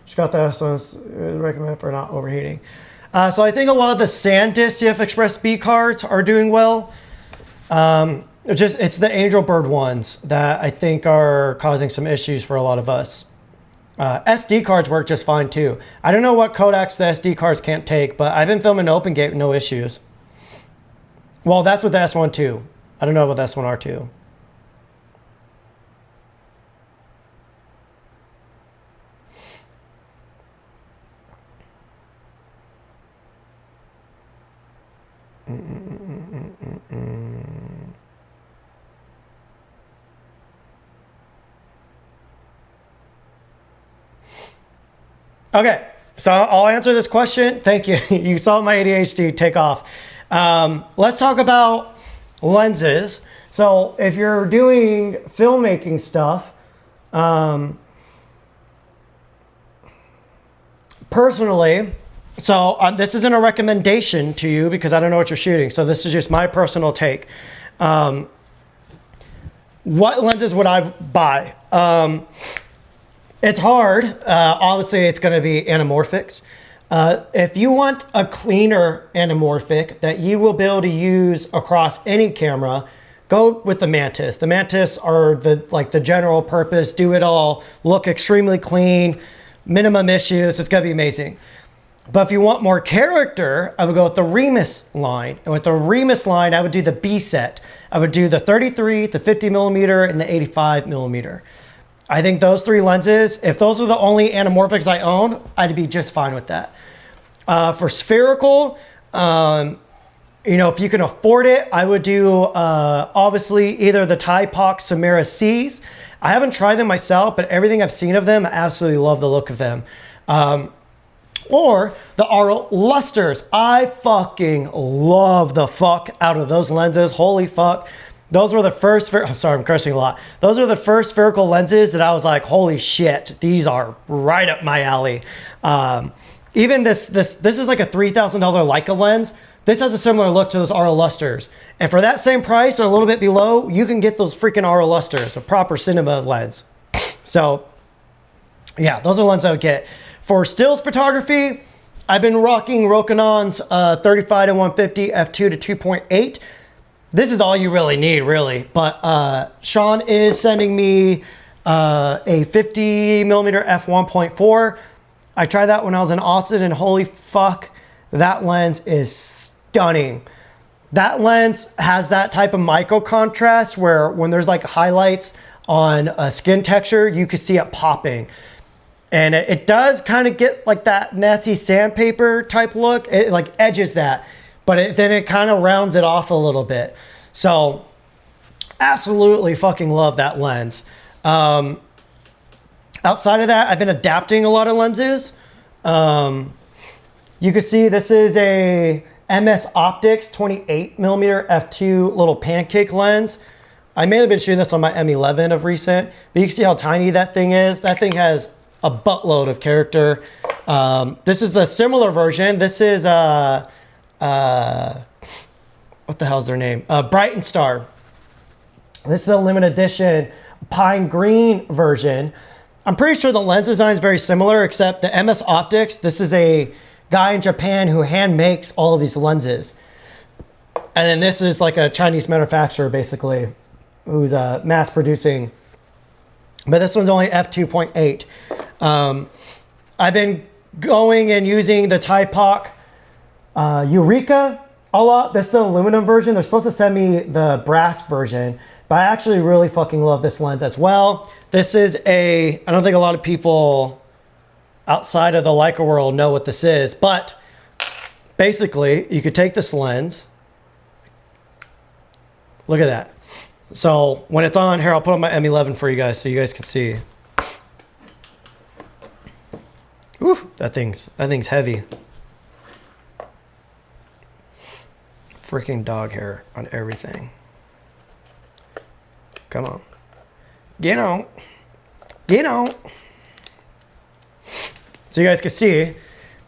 Just got the S1 recommend for not overheating. So I think a lot of the SanDisk CF Express speed cards are doing well. It's the Angel Bird ones that I think are causing some issues for a lot of us. SD cards work just fine too. I don't know what codecs the SD cards can't take, but I've been filming OpenGate with no issues. Well, that's with the S1 too. I don't know about the S1R too. Okay, so I'll answer this question. Thank you. You saw my ADHD take off. Let's talk about lenses. So if you're doing filmmaking stuff, personally, so this isn't a recommendation to you because I don't know what you're shooting. So this is just my personal take. What lenses would I buy? It's hard. Obviously, it's going to be anamorphics. If you want a cleaner anamorphic that you will be able to use across any camera, go with the Mantis. The Mantis are the general purpose, do it all, look extremely clean, minimum issues. It's going to be amazing. But if you want more character, I would go with the Remus line. And with the Remus line, I would do the B set. I would do the 33, the 50 millimeter, and the 85 millimeter. I think those three lenses, if those are the only anamorphics I own, I'd be just fine with that. For spherical, you know, if you can afford it, I would do obviously either the Typoc Samara C's. I haven't tried them myself, but everything I've seen of them, I absolutely love the look of them. Or the Auro Lusters. I fucking love the fuck out of those lenses. Holy fuck. Those were the first, I'm sorry, I'm cursing a lot. Those are the first spherical lenses that I was like, holy shit, these are right up my alley. Even this is like a $3,000 Leica lens. This has a similar look to those Auro Lusters. And for that same price or a little bit below, you can get those freaking Auro Lusters, a proper cinema lens. So yeah, those are lenses I would get. For stills photography, I've been rocking Rokinon's 35 to 150 f2 to 2.8. This is all you really need, really. But Sean is sending me a 50 millimeter f1.4. I tried that when I was in Austin, and holy fuck, that lens is stunning. That lens has that type of micro contrast where when there's like highlights on a skin texture, you can see it popping. And it does kind of get like that nasty sandpaper type look. It like edges that. But then it kind of rounds it off a little bit. So absolutely fucking love that lens. Outside of that, I've been adapting a lot of lenses. You can see this is a MS Optics 28 millimeter f2 little pancake lens. I may have been shooting this on my M11 of recent, but you can see how tiny that thing is. That thing has a buttload of character. This is the similar version. This is what the hell's their name? Bright and Star. This is a limited edition pine green version. I'm pretty sure the lens design is very similar, except the MS Optics, this is a guy in Japan who hand makes all of these lenses. And then this is like a Chinese manufacturer, basically, who's mass producing. But this one's only f2.8. I've been going and using the Typoc Eureka This is the aluminum version. They're supposed to send me the brass version, but I actually really fucking love this lens as well. This is I don't think a lot of people outside of the Leica world know what this is, but basically you could take this lens. Look at that. So when it's on here, I'll put on my M11 for you guys so you guys can see. Ooh, that thing's heavy. Freaking dog hair on everything. Come on. Get on. Get on. So you guys can see,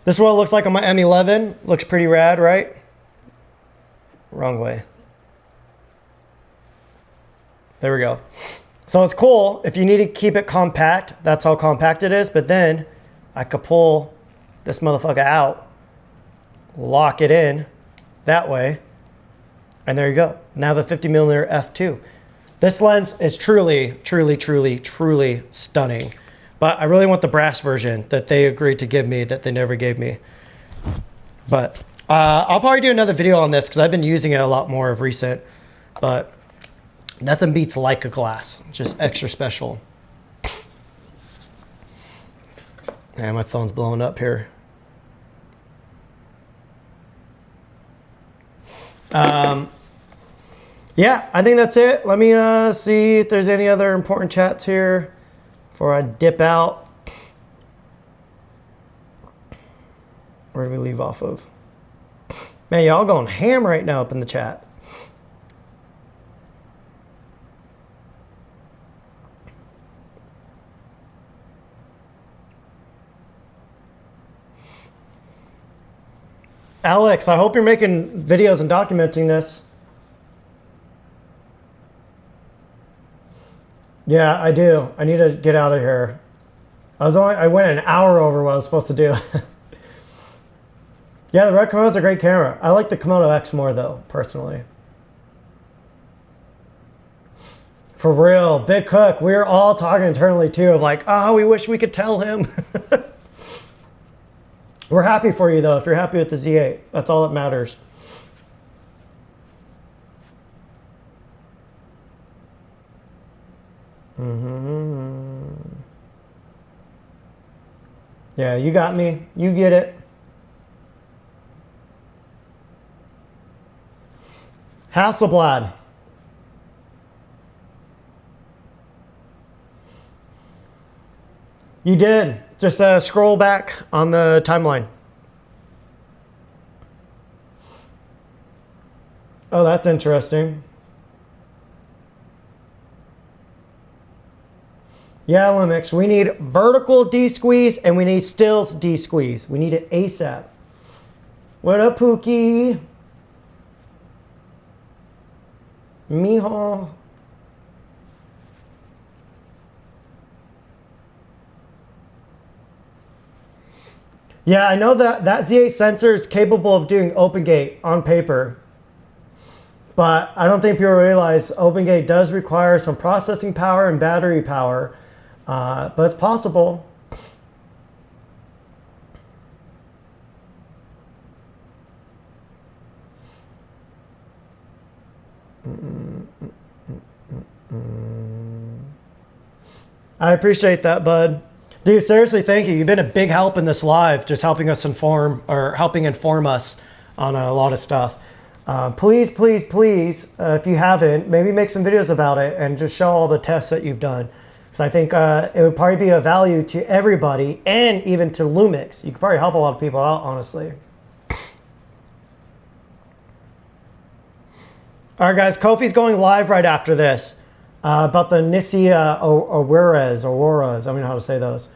this is what it looks like on my M11. Looks pretty rad, right? Wrong way. There we go. So it's cool. If you need to keep it compact, that's how compact it is. But then I could pull this motherfucker out, lock it in that way, and there you go. Now the 50mm f2. This lens is truly, truly, truly, truly stunning. But I really want the brass version that they agreed to give me that they never gave me. But I'll probably do another video on this because I've been using it a lot more of recent. But nothing beats Leica glass. Just extra special. And my phone's blowing up here. Yeah, I think that's it. Let me see if there's any other important chats here before I dip out. Where do we leave off of? Man, y'all going ham right now up in the chat. Alex, I hope you're making videos and documenting this. Yeah, I do. I need to get out of here. I went an hour over what I was supposed to do. Yeah, the Red Komodo's a great camera. I like the Komodo X more though, personally. For real, Big Cook, we were all talking internally too of like, oh, we wish we could tell him. We're happy for you though, if you're happy with the Z8. That's all that matters. Yeah, you got me. You get it. Hasselblad. You did. Just scroll back on the timeline. Oh, that's interesting. Yeah, Lumix, we need vertical D-squeeze and we need stills D-squeeze. We need it ASAP. What up, Pookie? Mijo. Yeah, I know that Z8 sensor is capable of doing open gate on paper. But I don't think people realize open gate does require some processing power and battery power. But it's possible. I appreciate that, bud. Dude, seriously, thank you. You've been a big help in this live, just helping us inform us on a lot of stuff. Please, please, please, if you haven't, maybe make some videos about it and just show all the tests that you've done. So I think it would probably be of value to everybody and even to Lumix. You could probably help a lot of people out, honestly. All right, guys, Kofi's going live right after this about the Nissi Auroras, I don't know how to say those.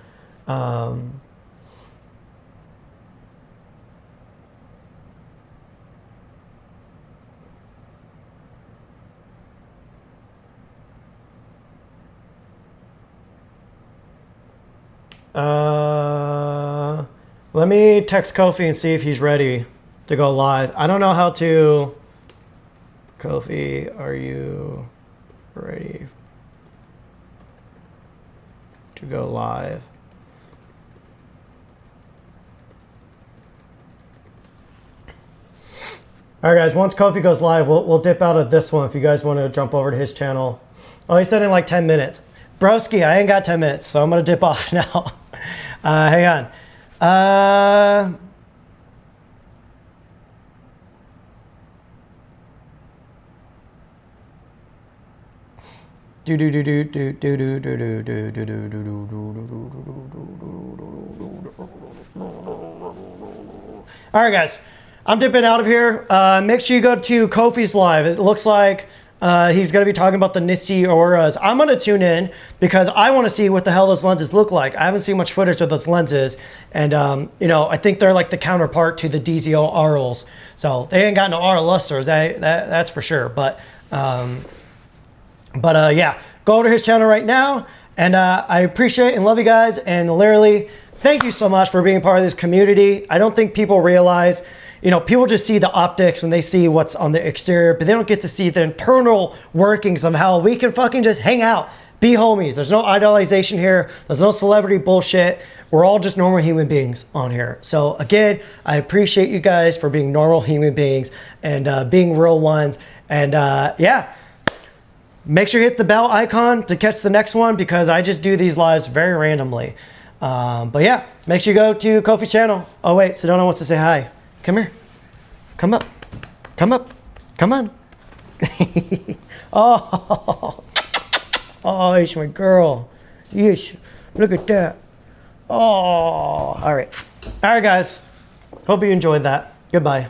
Let me text Kofi and see if he's ready to go live. I don't know how to... Kofi, are you ready to go live? All right, guys, once Kofi goes live, we'll dip out of this one if you guys want to jump over to his channel. Oh, he said in like 10 minutes. Broski, I ain't got 10 minutes, so I'm going to dip off now. Hang on. All right, guys, I'm dipping out of here. Make sure you go to Kofi's live. It looks like he's going to be talking about the Nissi Auras. I'm going to tune in because I want to see what the hell those lenses look like. I haven't seen much footage of those lenses. And, you know, I think they're like the counterpart to the DZO RLs. So they ain't got no R lusters, that's for sure. But yeah, go over to his channel right now. And I appreciate and love you guys. And literally, thank you so much for being part of this community. I don't think people realize, you know, people just see the optics and they see what's on the exterior, but they don't get to see the internal workings of how we can fucking just hang out, be homies. There's no idolization here. There's no celebrity bullshit. We're all just normal human beings on here. So again, I appreciate you guys for being normal human beings and being real ones. And yeah, make sure you hit the bell icon to catch the next one because I just do these lives very randomly. But yeah, make sure you go to Kofi's channel. Oh wait, Sedona wants to say hi. Come here. Come up. Come up. Come on. Oh, oh, it's my girl. Yes, look at that. Oh, all right. All right, guys. Hope you enjoyed that. Goodbye.